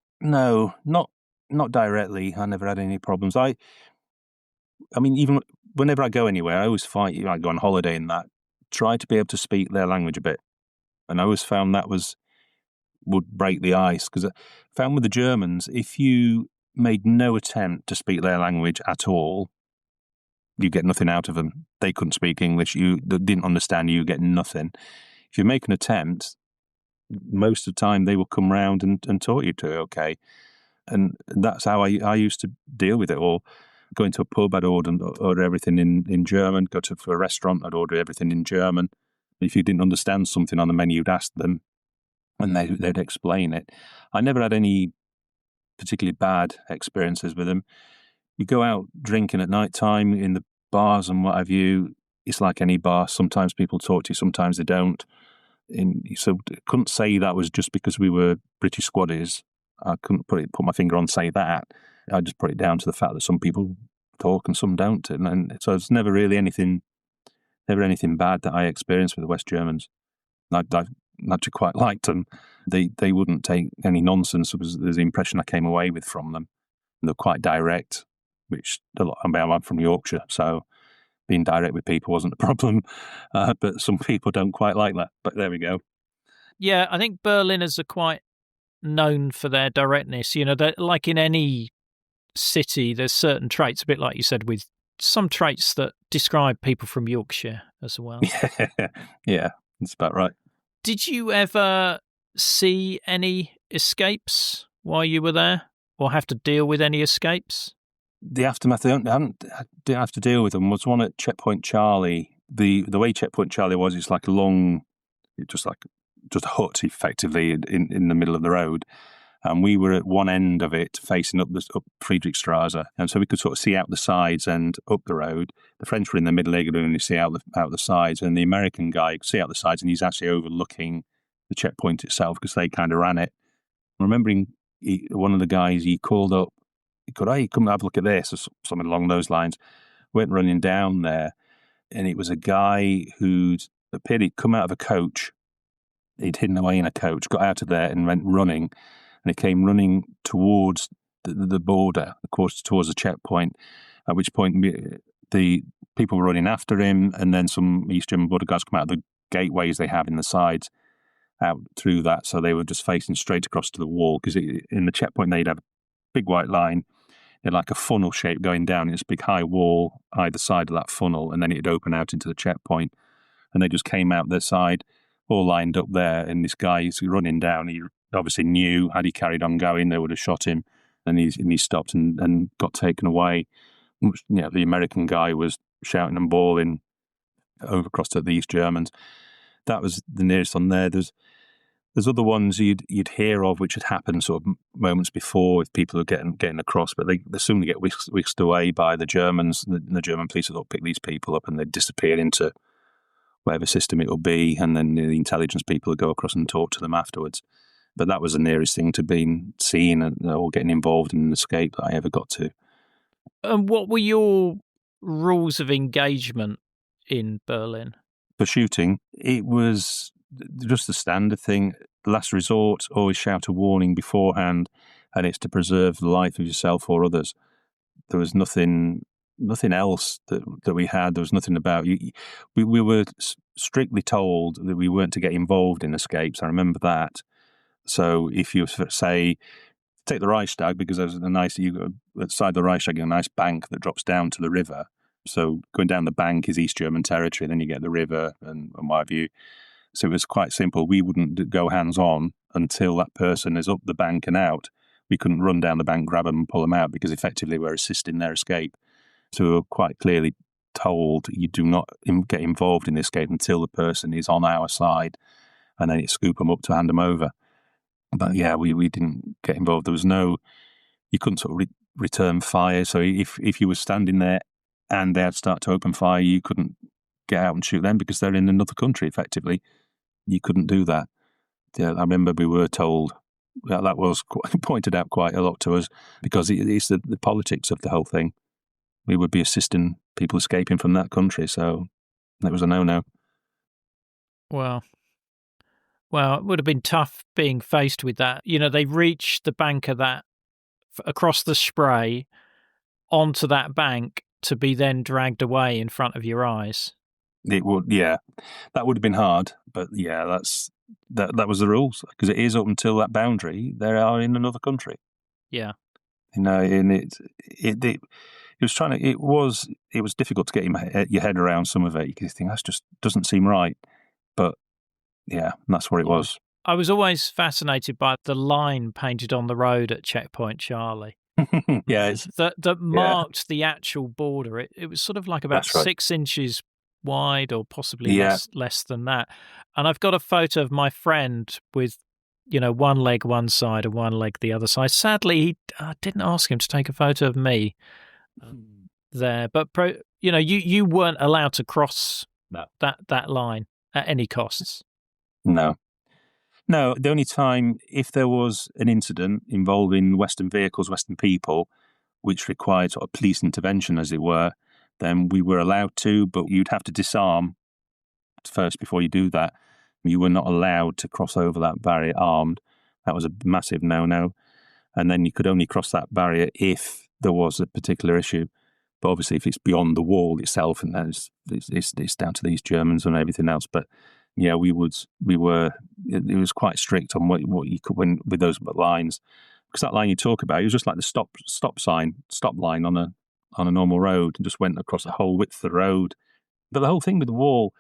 directly. I never had any problems. I mean, even whenever I go anywhere, I always fight. I go on holiday and that. Try to be able to speak their language a bit, and I always found that would break the ice, because I found with the Germans, if you made no attempt to speak their language at all, you get nothing out of them. They couldn't speak English. They didn't understand you. Get nothing. If you make an attempt, most of the time they will come round and talk you to it, okay. And that's how I used to deal with it. Or going to a pub, I'd order everything in German. Go for a restaurant, I'd order everything in German. If you didn't understand something on the menu, you'd ask them, and they'd explain it. I never had any particularly bad experiences with them. You go out drinking at night time in the bars and what have you, it's like any bar. Sometimes people talk to you, sometimes they don't. So I couldn't say that was just because we were British squaddies. I couldn't put my finger on say that. I just put it down to the fact that some people talk and some don't. And so it's never anything bad that I experienced with the West Germans. I actually quite liked them. They wouldn't take any nonsense. There's the impression I came away with from them. And they're quite direct, which I'm from Yorkshire, so being direct with people wasn't a problem. But some people don't quite like that. But there we go. Yeah, I think Berliners are quite known for their directness. You know, like in any city, there's certain traits, a bit like you said, with some traits that describe people from Yorkshire as well. Yeah, that's about right. Did you ever see any escapes while you were there, or have to deal with any escapes? The aftermath, I didn't have to deal with them, was one at Checkpoint Charlie. The way Checkpoint Charlie was, it's like a long, just a hut, effectively, in the middle of the road. And we were at one end of it, facing up Friedrichstrasse, and so we could sort of see out the sides and up the road. The French were in the middle; they could only see out the sides, and the American guy could see out the sides, and he's actually overlooking the checkpoint itself because they kind of ran it. I'm remembering one of the guys he called up. He could, hey, come have a look at this, or something along those lines. Went running down there, and it was a guy who'd appeared he'd come out of a coach. He'd hidden away in a coach, got out of there, and went running. And he came running towards the border, of course, towards the checkpoint, at which point the people were running after him, and then some East German border guards come out of the gateways they have in the sides out through that, so they were just facing straight across to the wall, because in the checkpoint they'd have a big white line, like a funnel shape going down. It's a big high wall either side of that funnel, and then it'd open out into the checkpoint, and they just came out their side, all lined up there, and this guy is running down. He obviously knew, had he carried on going, they would have shot him, and he stopped and got taken away. The American guy was shouting and bawling over across to the East Germans. That was the nearest on there. There's other ones you'd hear of which had happened sort of moments before, if people are getting across, but they soon get whisked away by the Germans. The German police will pick these people up and they disappear into whatever system it will be, and then the intelligence people will go across and talk to them afterwards. But that was the nearest thing to being seen or getting involved in an escape that I ever got to. And what were your rules of engagement in Berlin? For shooting, it was just the standard thing. Last resort, always shout a warning beforehand, and it's to preserve the life of yourself or others. There was nothing else that we had. There was nothing about you. We were strictly told that we weren't to get involved in escapes. I remember that. So if you say, take the Reichstag, because there's outside the Reichstag, a nice bank that drops down to the river. So going down the bank is East German territory, then you get the river and what have you. So it was quite simple. We wouldn't go hands-on until that person is up the bank and out. We couldn't run down the bank, grab them and pull them out, because effectively we're assisting their escape. So we were quite clearly told you do not get involved in the escape until the person is on our side, and then you scoop them up to hand them over. But yeah, we didn't get involved. There was you couldn't sort of return fire. So if you were standing there and they'd start to open fire, you couldn't get out and shoot them because they're in another country, effectively. You couldn't do that. Yeah, I remember we were told that was pointed out quite a lot to us, because it's the politics of the whole thing. We would be assisting people escaping from that country, so that was a no-no. Well, it would have been tough being faced with that. You know, they reached the bank of that across the Spray onto that bank to be then dragged away in front of your eyes. It would, yeah, that would have been hard, but yeah, that was the rules, because it is up until that boundary they are in another country. Yeah, you know, and it was difficult to get your head around some of it. You think that just doesn't seem right, but yeah, that's what it was. I was always fascinated by the line painted on the road at Checkpoint Charlie. Yeah, that marked the actual border. It was sort of like about 6 inches wide, or possibly less than that. And I've got a photo of my friend with, you know, one leg one side and one leg the other side. Sadly, I didn't ask him to take a photo of me there. But you know, you weren't allowed to cross that line at any costs. No. The only time, if there was an incident involving Western vehicles, Western people, which required sort of police intervention, as it were, then we were allowed to, but you'd have to disarm first before you do that. You were not allowed to cross over that barrier armed. That was a massive no-no. And then you could only cross that barrier if there was a particular issue. But obviously, if it's beyond the wall itself, and then it's down to these Germans and everything else. But yeah, it was quite strict on what you could win with those lines, because that line you talk about, it was just like the stop line on a normal road, and just went across the whole width of the road. But the whole thing with the wall,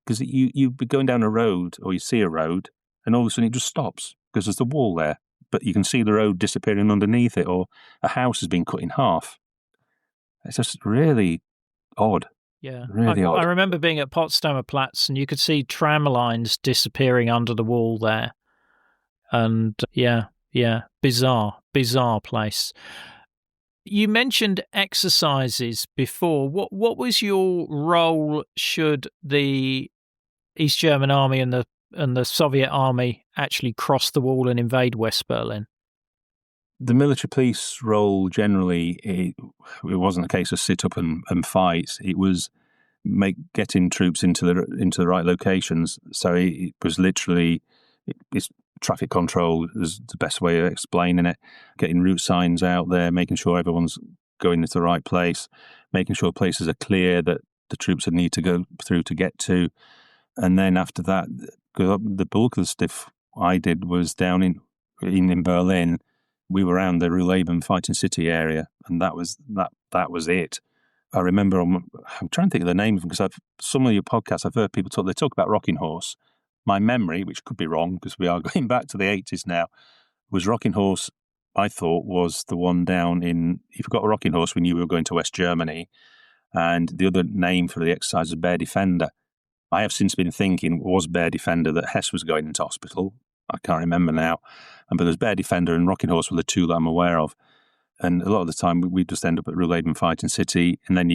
because you'd be going down a road, or you see a road, and all of a sudden it just stops because there's the wall there, but you can see the road disappearing underneath it, or a house has been cut in half. It's just really odd. Yeah, really odd. I remember being at Potsdamer Platz, and you could see tram lines disappearing under the wall there. And yeah, bizarre place. You mentioned exercises before. What was your role should the East German army and the Soviet army actually cross the wall and invade West Berlin? The military police role generally, it wasn't a case of sit up and fight. It was getting troops into the right locations. So it was literally, it's traffic control is the best way of explaining it. Getting route signs out there, making sure everyone's going into the right place, making sure places are clear that the troops would need to go through to get to. And then after that, the bulk of the stuff I did was down in Berlin. We were around the Ruhleben Fighting City area, and that was it. I remember, I'm trying to think of the name of them, because some of your podcasts, I've heard people talk about Rocking Horse. My memory, which could be wrong because we are going back to the 80s now, was Rocking Horse, I thought, was the one down in, if you got a Rocking Horse, we knew we were going to West Germany, and the other name for the exercise was Bear Defender. I have since been thinking it was Bear Defender that Hess was going into hospital. I can't remember now. But there's Bear Defender and Rocking Horse were the two that I'm aware of. And a lot of the time we just end up at Ruhleben Fighting City, and then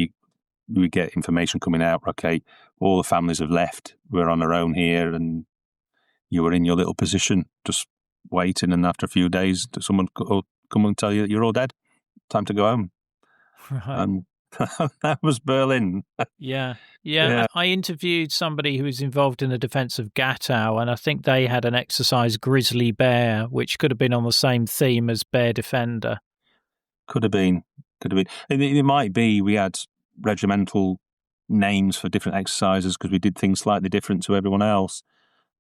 we get information coming out, okay, all the families have left, we're on our own here, and you were in your little position, just waiting, and after a few days, someone will come and tell you that you're all dead. Time to go home. Right. That was Berlin. Yeah. I interviewed somebody who was involved in the defense of Gatow, and I think they had an exercise Grizzly Bear, which could have been on the same theme as Bear Defender. Could have been. It might be we had regimental names for different exercises because we did things slightly different to everyone else.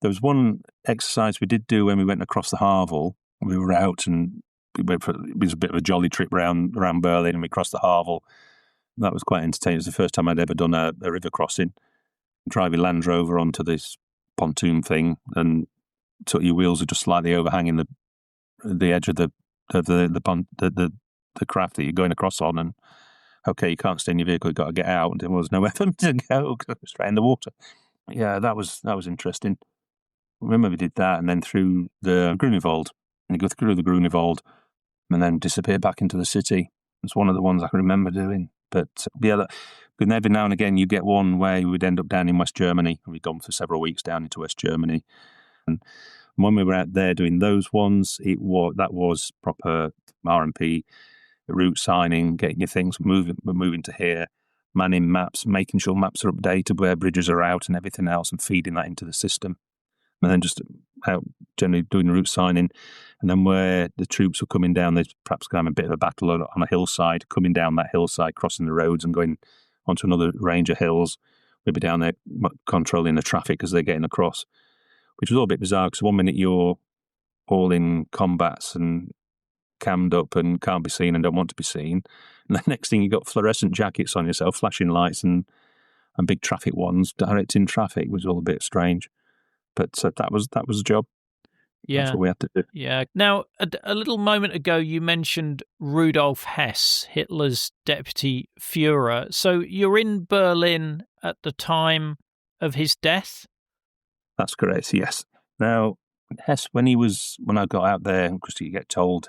There was one exercise we did do when we went across the Havel. We were out, and it was a bit of a jolly trip around Berlin, and we crossed the Havel. That was quite entertaining. It was the first time I'd ever done a river crossing. Driving Land Rover onto this pontoon thing, and so your wheels are just slightly overhanging the edge of the craft that you're going across on, and okay, you can't stay in your vehicle, you've got to get out, and there was nowhere for them to go because it was straight in the water. Yeah, that was interesting. I remember we did that, and then through the Grunewald, and you go through the Grunewald, and then disappear back into the city. It's one of the ones I can remember doing. But yeah, every now and again you get one where we would end up down in West Germany. We'd gone for several weeks down into West Germany, and when we were out there doing those ones, that was proper R&P route signing, getting your things moving to here. manning maps, making sure maps are updated, where bridges are out and everything else, and feeding that into the system. And then just out generally doing route signing. And then where the troops were coming down, there's perhaps going to have a bit of a battle on a hillside, coming down that hillside, crossing the roads and going onto another range of hills. We'd be down there controlling the traffic as they're getting across, which was all a bit bizarre because one minute you're all in combats and cammed up and can't be seen and don't want to be seen. And the next thing, you've got fluorescent jackets on yourself, flashing lights and big traffic ones directing traffic. Was all a bit strange. But that was the job. Yeah. That's what we had to do. Yeah. Now, a little moment ago, you mentioned Rudolf Hess, Hitler's deputy Führer. So you're in Berlin at the time of his death? That's correct, yes. Now, Hess, when I got out there, because you get told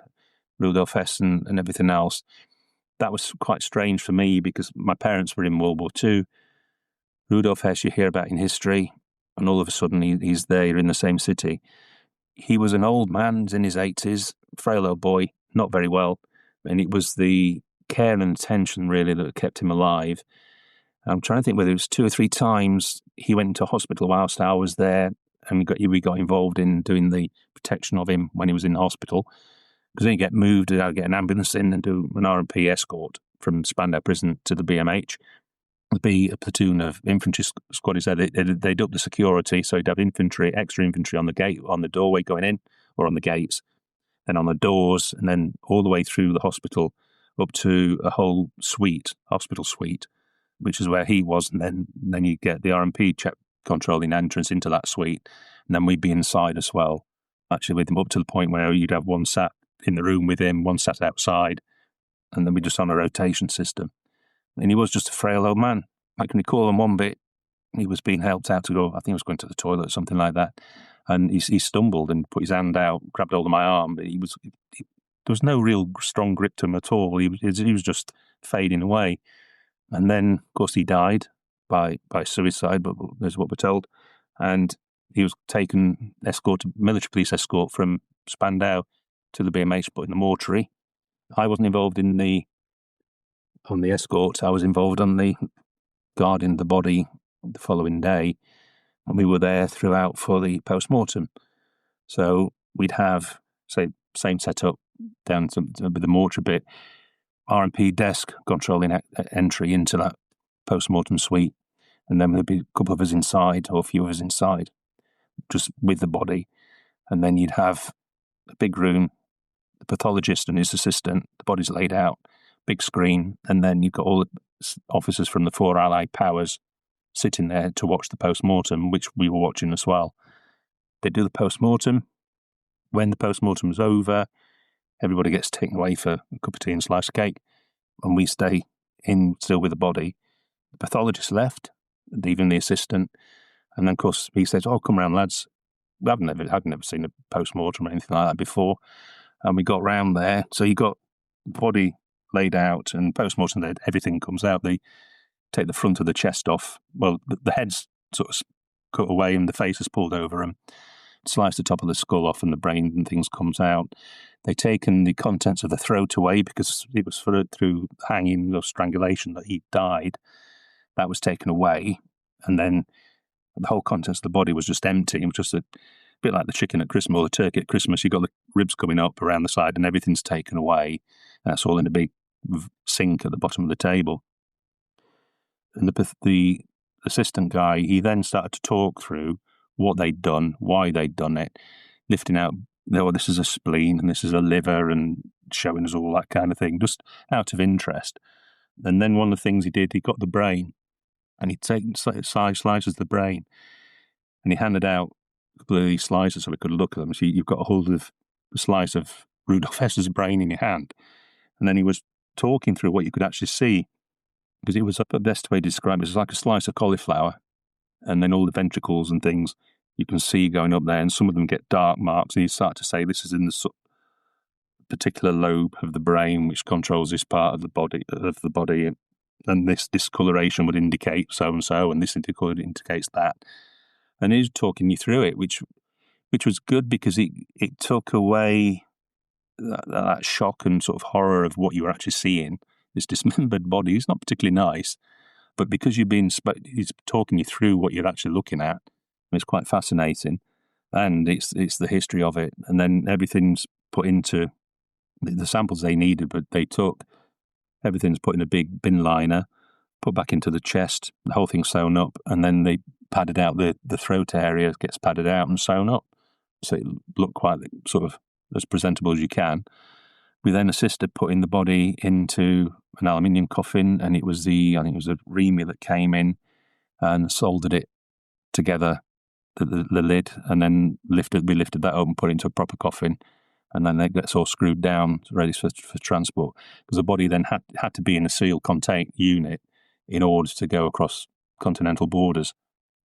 Rudolf Hess and everything else, that was quite strange for me because my parents were in World War II. Rudolf Hess, you hear about in history, and all of a sudden he's there in the same city. He was an old man, he's in his 80s, frail old boy, not very well. And it was the care and attention, really, that kept him alive. I'm trying to think whether it was 2 or 3 times he went into hospital whilst I was there, and we got involved in doing the protection of him when he was in the hospital. Because then you get moved, I'd get an ambulance in and do an R&P escort from Spandau Prison to the BMH. There'd be a platoon of infantry squaddies there. They'd up the security, so you'd have extra infantry on the gate, on the doorway going in, or on the gates, then on the doors, and then all the way through the hospital up to a whole hospital suite, which is where he was. And then you get the R&P check controlling entrance into that suite, and then we'd be inside as well, actually with him, up to the point where you'd have one sat in the room with him, one sat outside, and then we just on a rotation system. And he was just a frail old man. I can recall on one bit, he was being helped out to go, I think he was going to the toilet or something like that. And he stumbled and put his hand out, grabbed hold of my arm. But there was no real strong grip to him at all. He was just fading away. And then, of course, he died by suicide, but that's what we're told. And he was taken, military police escort from Spandau to the BMH, put in the mortuary. I wasn't involved on the escort. I was involved on the guarding the body the following day, and we were there throughout for the post-mortem. So we'd have, say, same setup down to the mortuary bit, R&P desk controlling entry into that post-mortem suite, and then there'd be a couple of us inside, or a few of us inside, just with the body. And then you'd have a big room, the pathologist and his assistant, the body's laid out, big screen, and then you've got all the officers from the 4 Allied powers sitting there to watch the post-mortem, which we were watching as well. They do the post-mortem. When the post-mortem is over, everybody gets taken away for a cup of tea and slice of cake, and we stay in still with the body. The pathologist left, even the assistant, and then, of course, he says, "Oh, come round, lads." I'd never seen a post-mortem or anything like that before, and we got round there. So you got the body laid out, and post-mortem, everything comes out. They take the front of the chest off. Well, the head's sort of cut away and the face is pulled over and slice the top of the skull off and the brain and things comes out. They've taken the contents of the throat away because it was through hanging or strangulation that he died. That was taken away. And then the whole contents of the body was just empty. It was just a bit like the chicken at Christmas or the turkey at Christmas. You've got the ribs coming up around the side and everything's taken away. That's all in a big sink at the bottom of the table. And the assistant guy, he then started to talk through what they'd done, why they'd done it, lifting out, this is a spleen and this is a liver, and showing us all that kind of thing, just out of interest. And then one of the things he did, he got the brain, and he'd taken slices of the brain, and he handed out a couple of these slices so we could look at them. So you've got a hold of a slice of Rudolf Hess's brain in your hand. And then he was talking through what you could actually see, because it was, the best way to describe it, it's like a slice of cauliflower, and then all the ventricles and things you can see going up there, and some of them get dark marks, and you start to say this is in the particular lobe of the brain which controls this part of the body, and this discoloration would indicate so-and-so, and this indicates that. And he was talking you through it, which was good because it took away that shock and sort of horror of what you were actually seeing. This dismembered body is not particularly nice, But because he's talking you through what you're actually looking at, it's quite fascinating. And it's the history of it. And then everything's put into the samples they needed, but they took. Everything's put in a big bin liner, put back into the chest, the whole thing's sewn up, and then they padded out the throat area, gets padded out and sewn up. So it looked quite sort of as presentable as you can. We then assisted putting the body into an aluminium coffin, and I think it was a Remy that came in and soldered it together, the lid, and then we lifted that up and put it into a proper coffin, and then that gets all screwed down, ready for transport. Because the body then had to be in a sealed contained unit in order to go across continental borders.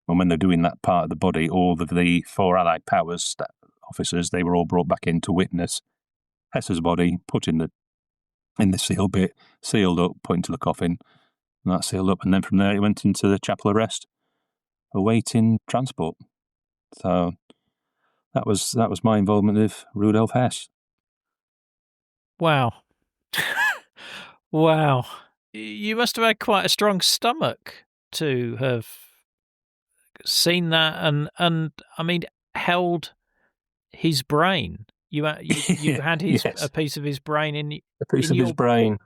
And when they're doing that part of the body, all of the 4 Allied powers officers, they were all brought back in to witness Hess's body, put in the seal bit, sealed up, put into the coffin, and that sealed up. And then from there, it went into the chapel arrest, awaiting transport. So that was my involvement with Rudolf Hess. Wow. Wow. You must have had quite a strong stomach to have seen that and I mean, held his brain. You had his yes. a piece of his brain in a piece of his brain.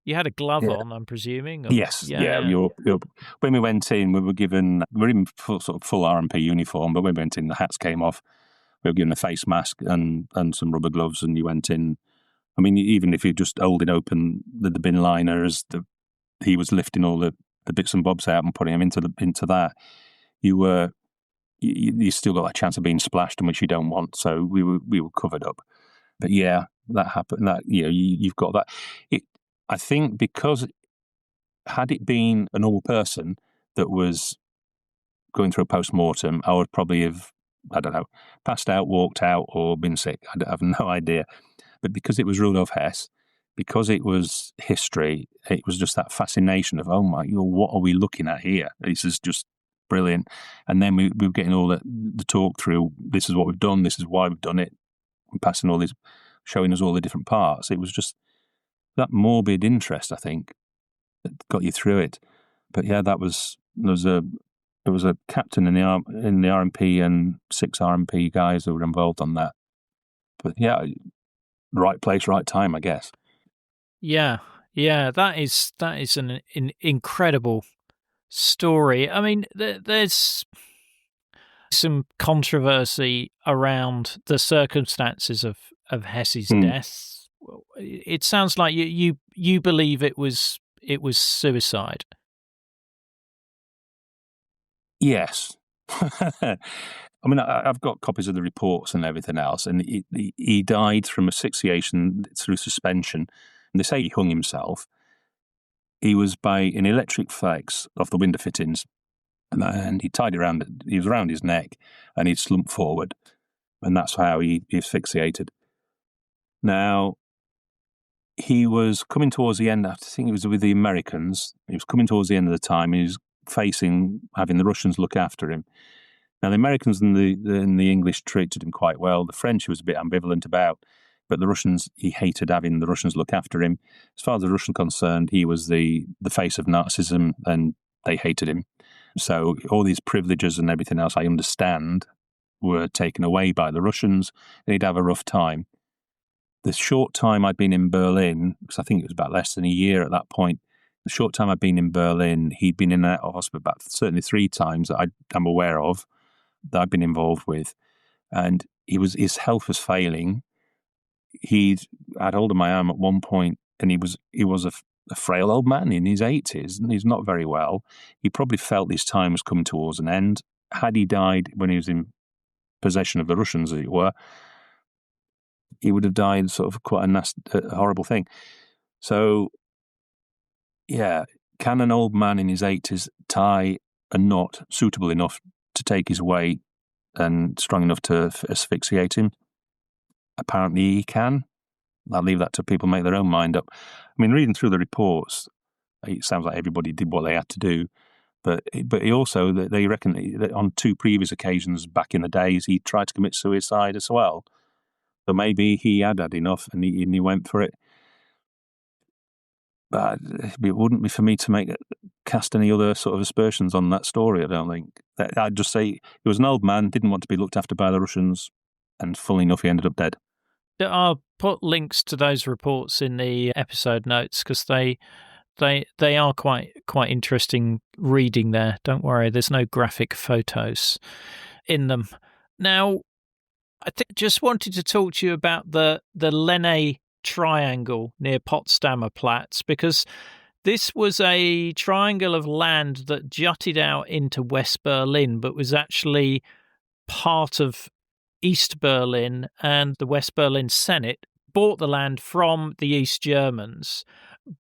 You had a glove on, I'm presuming. Yes, yeah. When we went in, we were in full R&P uniform, but when we went in, the hats came off. We were given a face mask and some rubber gloves, and you went in. I mean, even if you just holding open the bin liner as he was lifting all the bits and bobs out and putting them into that, you still got a chance of being splashed, and which you don't want. So we were covered up. But yeah, that happened. That you've got that. I think because had it been a normal person that was going through a post-mortem, I would probably have, I don't know, passed out, walked out, or been sick. I have no idea. But because it was Rudolf Hess, because it was history, it was just that fascination of, oh my, what are we looking at here? This is just brilliant. And then we were getting all the talk through, this is what we've done, this is why we've done it, and passing all these, showing us all the different parts. It was just that morbid interest, I think, that got you through it. But yeah, there was a captain in the R&P and 6 R&P guys who were involved on that. But yeah, right place, right time, I guess. Yeah, that is an incredible story. I mean, there's some controversy around the circumstances of Hess's death. It sounds like you believe it was suicide. Yes. I mean, I've got copies of the reports and everything else, and he died from asphyxiation through suspension. And they say he hung himself. He was by an electric flex off the window fittings, and he tied it around. He was around his neck, and he'd slumped forward, and that's how he asphyxiated. Now, he was coming towards the end. I think it was with the Americans. He was coming towards the end of the time. He was having the Russians look after him. Now, the Americans and the English treated him quite well. The French he was a bit ambivalent about, but the Russians, he hated having the Russians look after him. As far as the Russians concerned, he was the face of Nazism, and they hated him. So all these privileges and everything else, I understand, were taken away by the Russians, and he'd have a rough time. The short time I'd been in Berlin, because I think it was about less than a year at that point, the short time I'd been in Berlin, he'd been in and out of hospital about certainly 3 times that I'm aware of, that I've been involved with. And his health was failing. I'd hold my arm at one point, and he was a frail old man in his 80s, and he's not very well. He probably felt his time was coming towards an end. Had he died when he was in possession of the Russians, as it were, he would have died sort of quite a horrible thing. So, yeah, can an old man in his 80s tie a knot suitable enough to take his weight and strong enough to asphyxiate him? Apparently he can. I'll leave that to people to make their own mind up. I mean, reading through the reports, it sounds like everybody did what they had to do. But he also, they reckon that on 2 previous occasions back in the days, he tried to commit suicide as well. So maybe he had enough and he went for it. But it wouldn't be for me to cast any other sort of aspersions on that story, I don't think. I'd just say he was an old man, didn't want to be looked after by the Russians, and funnily enough, he ended up dead. I'll put links to those reports in the episode notes because they are quite interesting reading there. Don't worry, there's no graphic photos in them. Now, I just wanted to talk to you about the Lenne Triangle near Potsdamer Platz, because this was a triangle of land that jutted out into West Berlin, but was actually part of East Berlin, and the West Berlin Senate bought the land from the East Germans.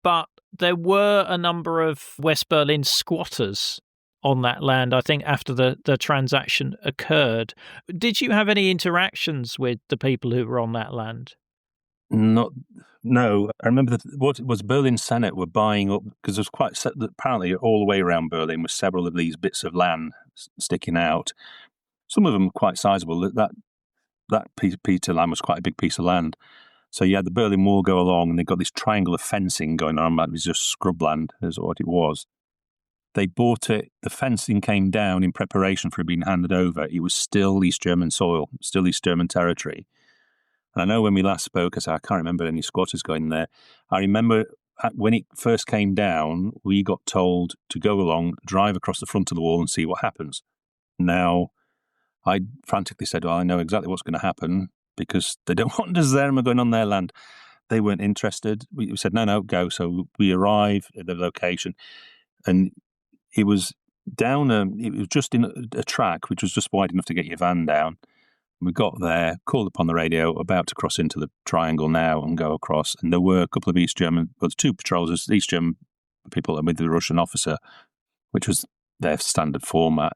But there were a number of West Berlin squatters on that land, I think, after the transaction occurred. Did you have any interactions with the people who were on that land? No. I remember what it was Berlin Senate were buying up, because there's apparently all the way around Berlin was several of these bits of land sticking out. Some of them quite sizable. That piece of land was quite a big piece of land. So you had the Berlin Wall go along, and they got this triangle of fencing going on. It was just scrubland, is what it was. They bought it. The fencing came down in preparation for it being handed over. It was still East German soil, still East German territory. And I know when we last spoke, I can't remember any squatters going there. I remember when it first came down, we got told to go along, drive across the front of the wall and see what happens. Now, I frantically said, well, I know exactly what's going to happen because they don't want us there and we're going on their land. They weren't interested. We said, no, go. So we arrive at the location, and it was it was just in a track which was just wide enough to get your van down. We got there, called upon the radio, about to cross into the triangle now and go across. And there were a couple of East German, two patrols, East German people with the Russian officer, which was their standard format.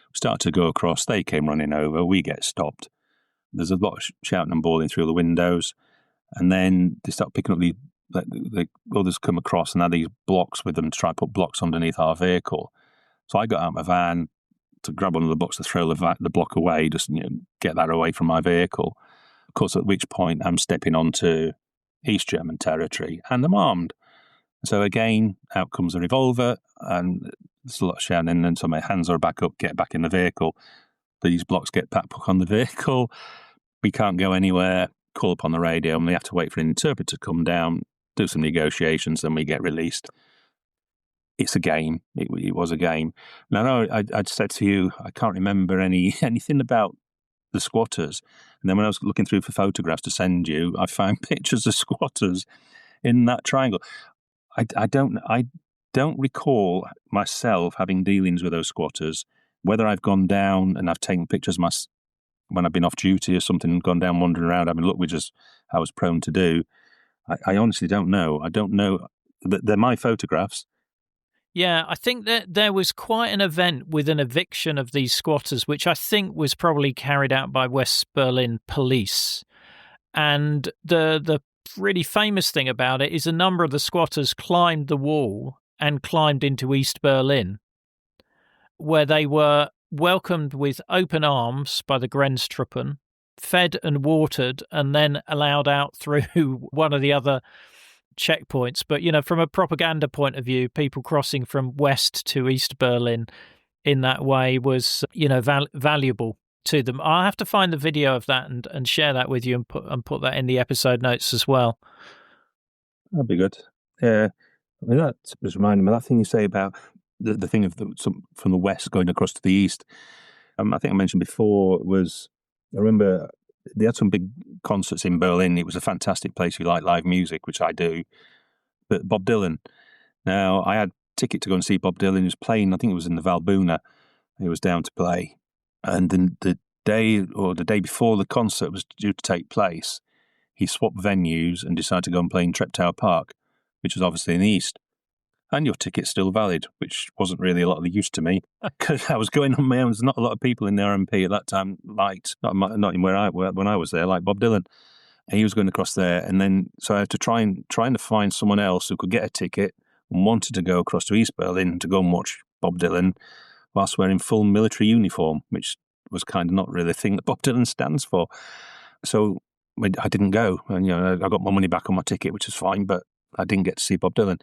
We started to go across. They came running over. We get stopped. There's a lot of shouting and bawling through the windows. And then they start picking up the others come across and had these blocks with them to try and put blocks underneath our vehicle. So I got out my van to grab one of the blocks to throw the block away, just get that away from my vehicle. Of course, at which point I'm stepping onto East German territory and I'm armed. So again, out comes a revolver and there's a lot of shouting, and so my hands are back up, get back in the vehicle. These blocks get back on the vehicle. We can't go anywhere. Call upon the radio, and we have to wait for an interpreter to come down, do some negotiations, then we get released. It's a game. It was a game. Now, I'd said to you, I can't remember anything about the squatters. And then when I was looking through for photographs to send you, I found pictures of squatters in that triangle. I don't recall myself having dealings with those squatters. Whether I've gone down and I've taken pictures when I've been off duty or something and gone down wandering around having a look, which is I was prone to do. I honestly don't know. I don't know. They're my photographs. Yeah, I think that there was quite an event with an eviction of these squatters, which I think was probably carried out by West Berlin police. And the really famous thing about it is a number of the squatters climbed the wall and climbed into East Berlin, where they were welcomed with open arms by the Grenztruppen, fed and watered, and then allowed out through one of the other checkpoints. But, from a propaganda point of view, people crossing from West to East Berlin in that way was, valuable to them. I'll have to find the video of that and share that with you and put that in the episode notes as well. That'd be good. Yeah. I mean, that was reminding me, that thing you say about the thing of from the West going across to the East. I think I mentioned before I remember they had some big concerts in Berlin. It was a fantastic place if you like live music, which I do. But Bob Dylan. Now, I had a ticket to go and see Bob Dylan. He was playing, I think it was in the Valbuna. He was down to play. And then the day before the concert was due to take place, he swapped venues and decided to go and play in Treptow Park, which was obviously in the East. And your ticket's still valid, which wasn't really a lot of the use to me because I was going on my own. There's not a lot of people in the RMP at that time not in when I was there, like Bob Dylan. And he was going across there, and then so I had to trying to find someone else who could get a ticket and wanted to go across to East Berlin to go and watch Bob Dylan whilst wearing full military uniform, which was kind of not really a thing that Bob Dylan stands for. So I didn't go, and I got my money back on my ticket, which is fine, but I didn't get to see Bob Dylan.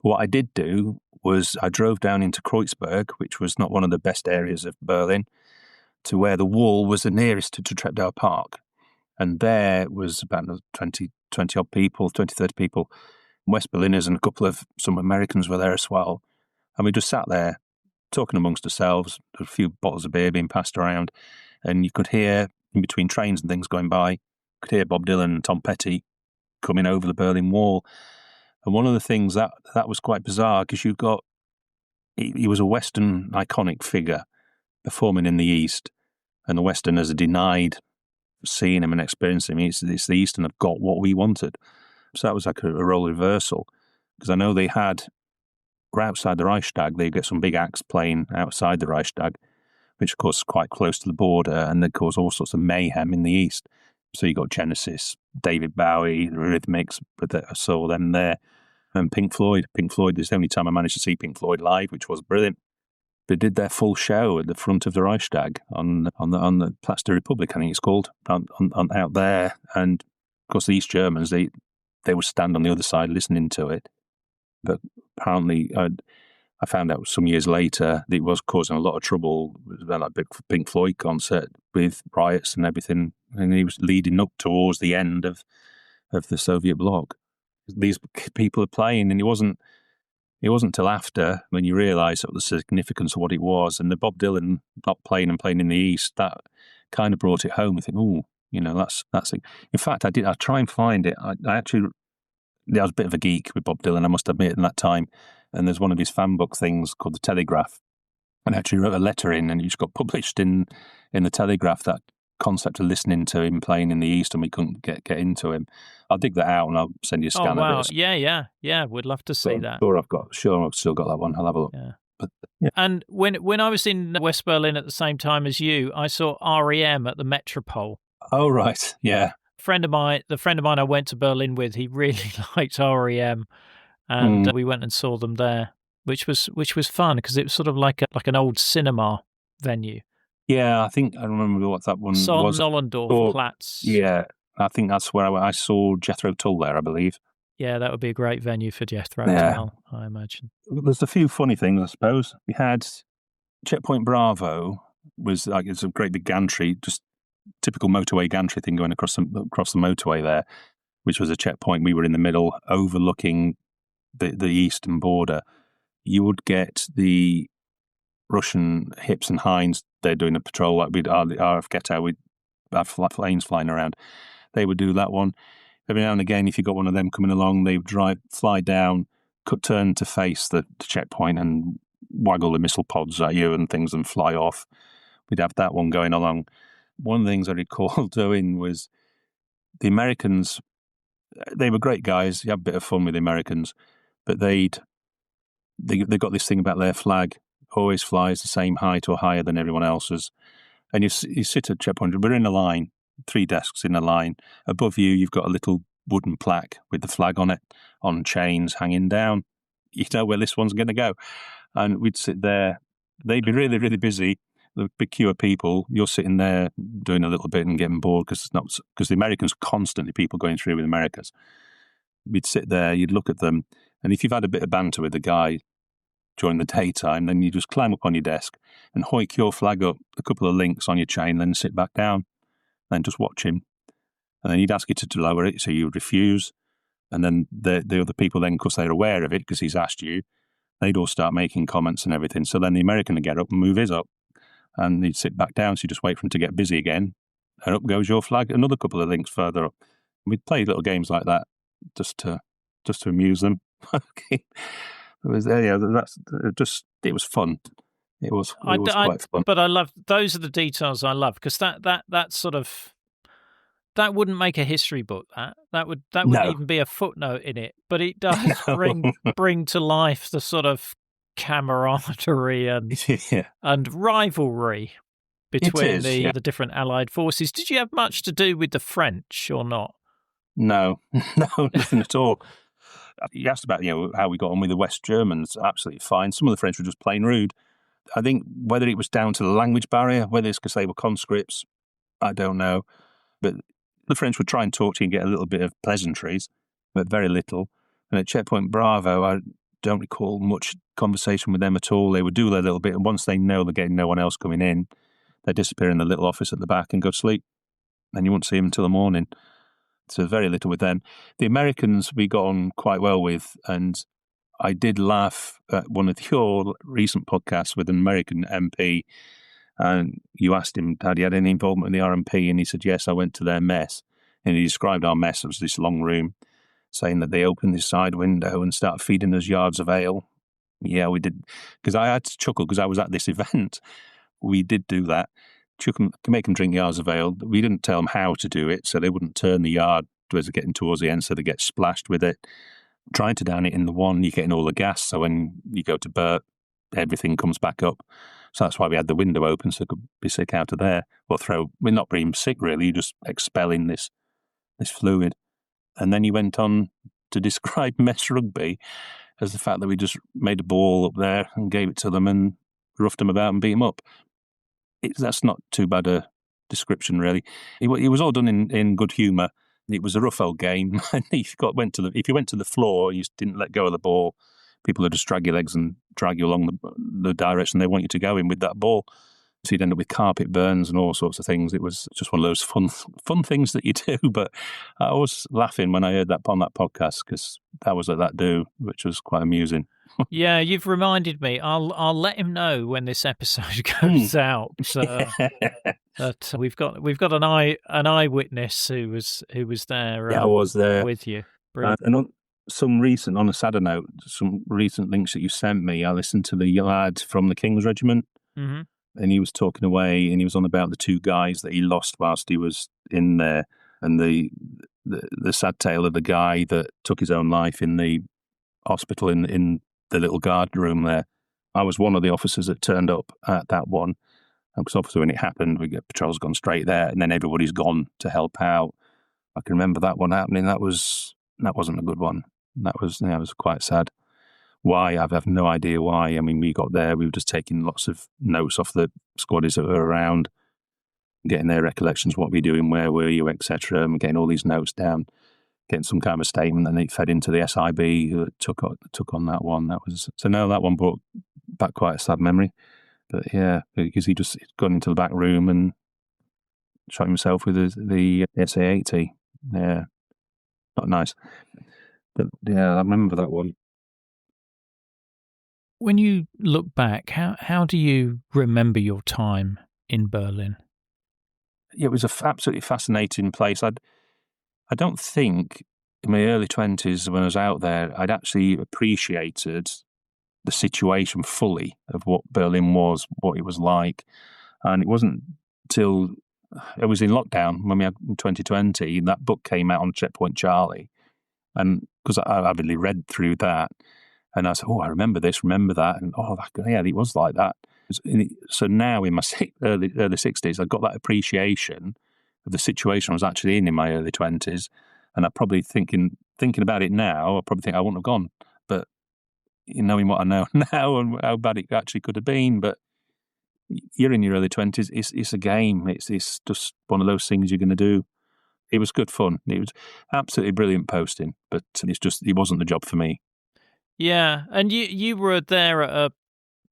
But what I did do was I drove down into Kreuzberg, which was not one of the best areas of Berlin, to where the wall was the nearest to Treptow Park. And there was about 20 odd people, 20, 30 people, West Berliners, and some Americans were there as well. And we just sat there talking amongst ourselves, a few bottles of beer being passed around, and you could hear, in between trains and things going by, you could hear Bob Dylan and Tom Petty coming over the Berlin Wall. And one of the things that was quite bizarre, because he was a Western iconic figure performing in the East, and the Westerners are denied seeing him and experiencing him. It's the East and have got what we wanted. So that was like a role reversal, because I know they were outside the Reichstag, they get some big acts playing outside the Reichstag, which of course is quite close to the border, and they cause all sorts of mayhem in the East. So you got Genesis, David Bowie, the Rhythmics, but I saw them there, and Pink Floyd. Pink Floyd, this is the only time I managed to see Pink Floyd live, which was brilliant. They did their full show at the front of the Reichstag on the Platz der Republik, I think it's called, on out there. And of course, the East Germans, they would stand on the other side listening to it. But apparently, I found out some years later that it was causing a lot of trouble. It was like a big Pink Floyd concert with riots and everything, and he was leading up towards the end of the Soviet bloc. These people are playing, and it wasn't till after, when you realise the significance of what it was, and the Bob Dylan not playing and playing in the East, that kind of brought it home. I think, that's it. In fact, I try and find it. I was a bit of a geek with Bob Dylan, I must admit, in that time. And there's one of his fan book things called The Telegraph. And I actually wrote a letter in, and it just got published in The Telegraph, that concept of listening to him playing in the East, and we couldn't get into him. I'll dig that out and I'll send you a scan of it. Yeah. We'd love to see that. Sure, I've still got that one. I'll have a look. Yeah. But, yeah. And when I was in West Berlin at the same time as you, I saw REM at the Metropole. Oh, right. Yeah. The friend of mine I went to Berlin with, he really liked REM, and we went and saw them there, which was fun, because it was sort of like an old cinema venue. Yeah, I think I remember what that one was. Zollendorf Platz. Yeah, I think that's where I saw Jethro Tull there, I believe. Yeah, that would be a great venue for Jethro Tull, I imagine. There's a few funny things, I suppose. We had Checkpoint Bravo, it's a great big gantry, just typical motorway gantry thing going across the motorway there, which was a checkpoint. We were in the middle, overlooking the eastern border. You would get the Russian Hips and Hines, they're doing a patrol, like we'd RF Ghetto, we'd have planes flying around. They would do that one. Every now and again, if you got one of them coming along, they would fly down, turn to face the checkpoint and waggle the missile pods at you and things and fly off. We'd have that one going along. One of the things I recall doing was the Americans, they were great guys, you have a bit of fun with the Americans, but they got this thing about their flag, always flies the same height or higher than everyone else's. And you sit at checkpoint, we're in a line, 3 desks in a line. Above you, you've got a little wooden plaque with the flag on it, on chains hanging down. You know where this one's going to go. And we'd sit there. They'd be really, really busy. The big queue of people. You're sitting there doing a little bit and getting bored because the Americans constantly people going through with Americans. We'd sit there, you'd look at them, and if you've had a bit of banter with the guy during the daytime, then you just climb up on your desk and hoik your flag up, a couple of links on your chain, then sit back down, then just watch him. And then he'd ask you to lower it, so you would refuse. And then the other people then, because they're aware of it, because he's asked you, they'd all start making comments and everything. So then the American would get up and move his up, and he'd sit back down, so you just wait for him to get busy again, and up goes your flag, another couple of links further up. We'd play little games like that just to amuse them. It was it was fun. It was quite fun. But I love, those are the details I love, because that sort of, that wouldn't make a history book. That wouldn't even be a footnote in it. But it does bring to life the sort of camaraderie and rivalry between the different Allied forces. Did you have much to do with the French or not? No, nothing at all. You asked about how we got on with the West Germans. Absolutely fine. Some of the French were just plain rude. I think whether it was down to the language barrier, whether it's because they were conscripts, I don't know. But the French would try and talk to you and get a little bit of pleasantries, but very little. And at Checkpoint Bravo, I don't recall much conversation with them at all. They would do their little bit, and once they know they're getting no one else coming in, they disappear in the little office at the back and go to sleep. And you won't see them until the morning. So very little with them. The Americans we got on quite well with, and I did laugh at one of your recent podcasts with an American MP, and you asked him, had he had any involvement in the RMP? And he said, yes, I went to their mess. And he described our mess as this long room, saying that they opened this side window and started feeding us yards of ale. Yeah, we did. Because I had to chuckle because I was at this event. We did do that. Make them drink yards of ale. We didn't tell them how to do it, so they wouldn't turn the yard as they're getting towards the end, so they get splashed with it. Trying to down it in the one, you're getting all the gas, so when you go to burp, everything comes back up. So that's why we had the window open, so it could be sick out of there. Or we're not being sick really, you're just expelling this fluid. And then he went on to describe mess rugby as the fact that we just made a ball up there and gave it to them and roughed them about and beat them up. That's not too bad a description, really. It was all done in good humour. It was a rough old game. And if you went to the floor, you didn't let go of the ball, people would just drag your legs and drag you along the direction they want you to go in with that ball. So you'd end up with carpet burns and all sorts of things. It was just one of those fun things that you do. But I was laughing when I heard that on that podcast because that was at that do, which was quite amusing. Yeah, you've reminded me. I'll let him know when this episode goes out that we've got an eyewitness who was there. Yeah, I was there with you. And on a sadder note, some recent links that you sent me, I listened to the lad from the King's Regiment. Mm-hmm. And he was talking away, and he was on about the two guys that he lost whilst he was in there, and the sad tale of the guy that took his own life in the hospital in the little guard room there. I was one of the officers that turned up at that one, because obviously when it happened, patrol's gone straight there, and then everybody's gone to help out. I can remember that one happening. That wasn't a good one. That was quite sad. Why? I have no idea why. I mean, we got there, we were just taking lots of notes off the squaddies that were around, getting their recollections, what were you doing, where were you, etc., and getting all these notes down, getting some kind of a statement, and it fed into the SIB who took on that one. That one brought back quite a sad memory. But yeah, because he'd gone into the back room and shot himself with the SA-80. Yeah, not nice. But yeah, I remember that one. When you look back, how do you remember your time in Berlin? Yeah, it was absolutely fascinating place. I don't think in my early 20s when I was out there, I'd actually appreciated the situation fully of what Berlin was, what it was like. And it wasn't till I was in lockdown when we had in 2020, that book came out on Checkpoint Charlie. And because I really read through that, and I said, I remember this, remember that. And it was like that. So now in my early 60s, I got that appreciation of the situation I was actually in my early 20s. And I probably thinking about it now, I probably think I wouldn't have gone. But knowing what I know now and how bad it actually could have been, but you're in your early 20s, it's a game. It's just one of those things you're going to do. It was good fun. It was absolutely brilliant posting, but it wasn't the job for me. Yeah, and you were there at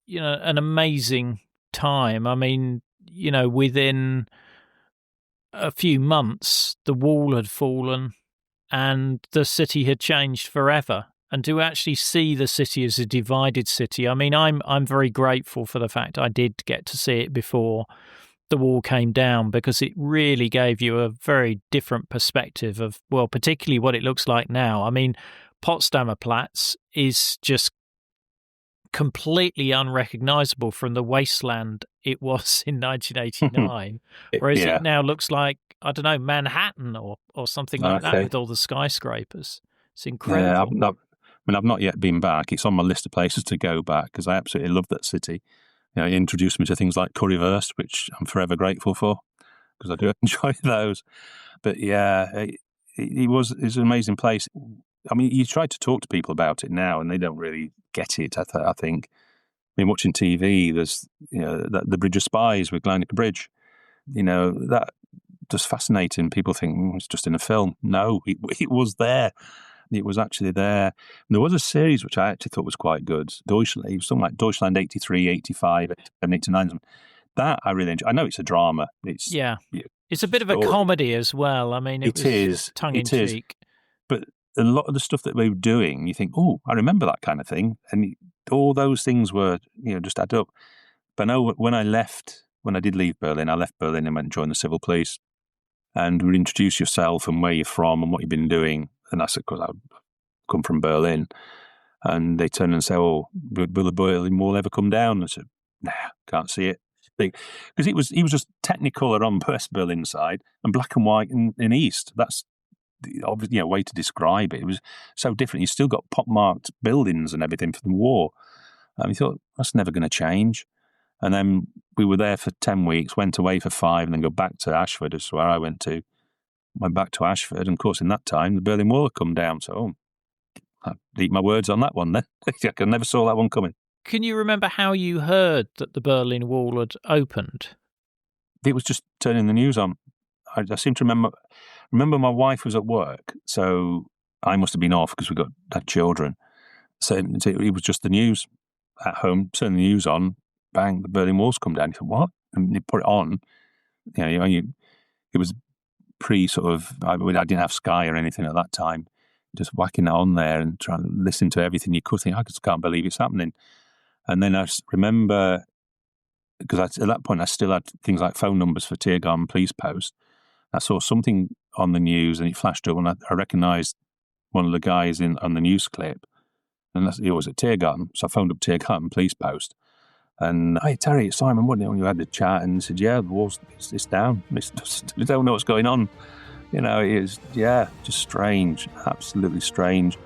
an amazing time. I mean, within a few months, the wall had fallen and the city had changed forever. And to actually see the city as a divided city, I mean, I'm very grateful for the fact I did get to see it before the wall came down, because it really gave you a very different perspective of, well, particularly what it looks like now. I mean, Potsdamer Platz is just completely unrecognizable from the wasteland it was in 1989, whereas it now looks like, I don't know, Manhattan or something like that with all the skyscrapers. It's incredible. Yeah, I've not yet been back. It's on my list of places to go back because I absolutely love that city. It introduced me to things like currywurst, which I'm forever grateful for because I do enjoy those. But yeah, it's an amazing place. I mean, you try to talk to people about it now, and they don't really get it. I think. I mean, watching TV, there's the Bridge of Spies with Gleiniger Bridge. That just fascinating. People think it's just in a film. No, it was there. It was actually there. And there was a series which I actually thought was quite good. Deutschland, it was something like Deutschland 83, 85, and 89. That I really enjoy. I know it's a drama. It's a bit of a comedy as well. I mean, it was tongue-in-cheek. But a lot of the stuff that they were doing, you think, oh, I remember that kind of thing. And all those things were, just add up. But no, when I did leave Berlin, I left Berlin and went and joined the civil police. And would introduce yourself and where you're from and what you've been doing. And I said, because I come from Berlin. And they turn and say, oh, will the Berlin Wall ever come down? I said, nah, can't see it. Because he was just Technicolor on West Berlin side and black and white in East. That's the obvious way to describe it. It was so different. You still got pockmarked buildings and everything from the war. And we thought, that's never going to change. And then we were there for 10 weeks, went away for 5, and then go back to Ashford, is where I went back to Ashford. And of course, in that time, the Berlin Wall had come down. So I eat my words on that one then. I never saw that one coming. Can you remember how you heard that the Berlin Wall had opened? It was just turning the news on. I seem to remember my wife was at work, so I must have been off because we had children. So it was just the news at home, turn the news on, bang, the Berlin Wall's come down. You thought, what? And you put it on. It was pre sort of, I didn't have Sky or anything at that time. Just whacking it on there and trying to listen to everything you could think, I just can't believe it's happening. And then I remember, because at that point I still had things like phone numbers for Tiergarten Police Post. I saw something on the news and it flashed up and I recognised one of the guys on the news clip. And he was at Tiergarten. So I phoned up Tiergarten Police Post. And, hey, Terry, it's Simon Wood. You had the chat and said, yeah, the wall's it's down. We don't know what's going on. It is, just strange, absolutely strange.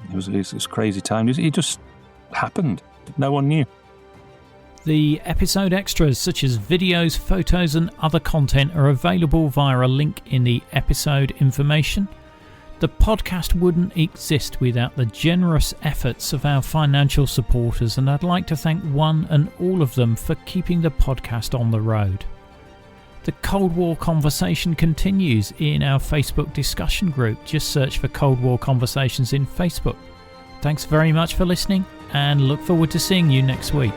It was crazy time. It just happened. No one knew. The episode extras, such as videos, photos and other content, are available via a link in the episode information. The podcast wouldn't exist without the generous efforts of our financial supporters, and I'd like to thank one and all of them for keeping the podcast on the road. The Cold War conversation continues in our Facebook discussion group. Just search for Cold War Conversations in Facebook. Thanks very much for listening and look forward to seeing you next week.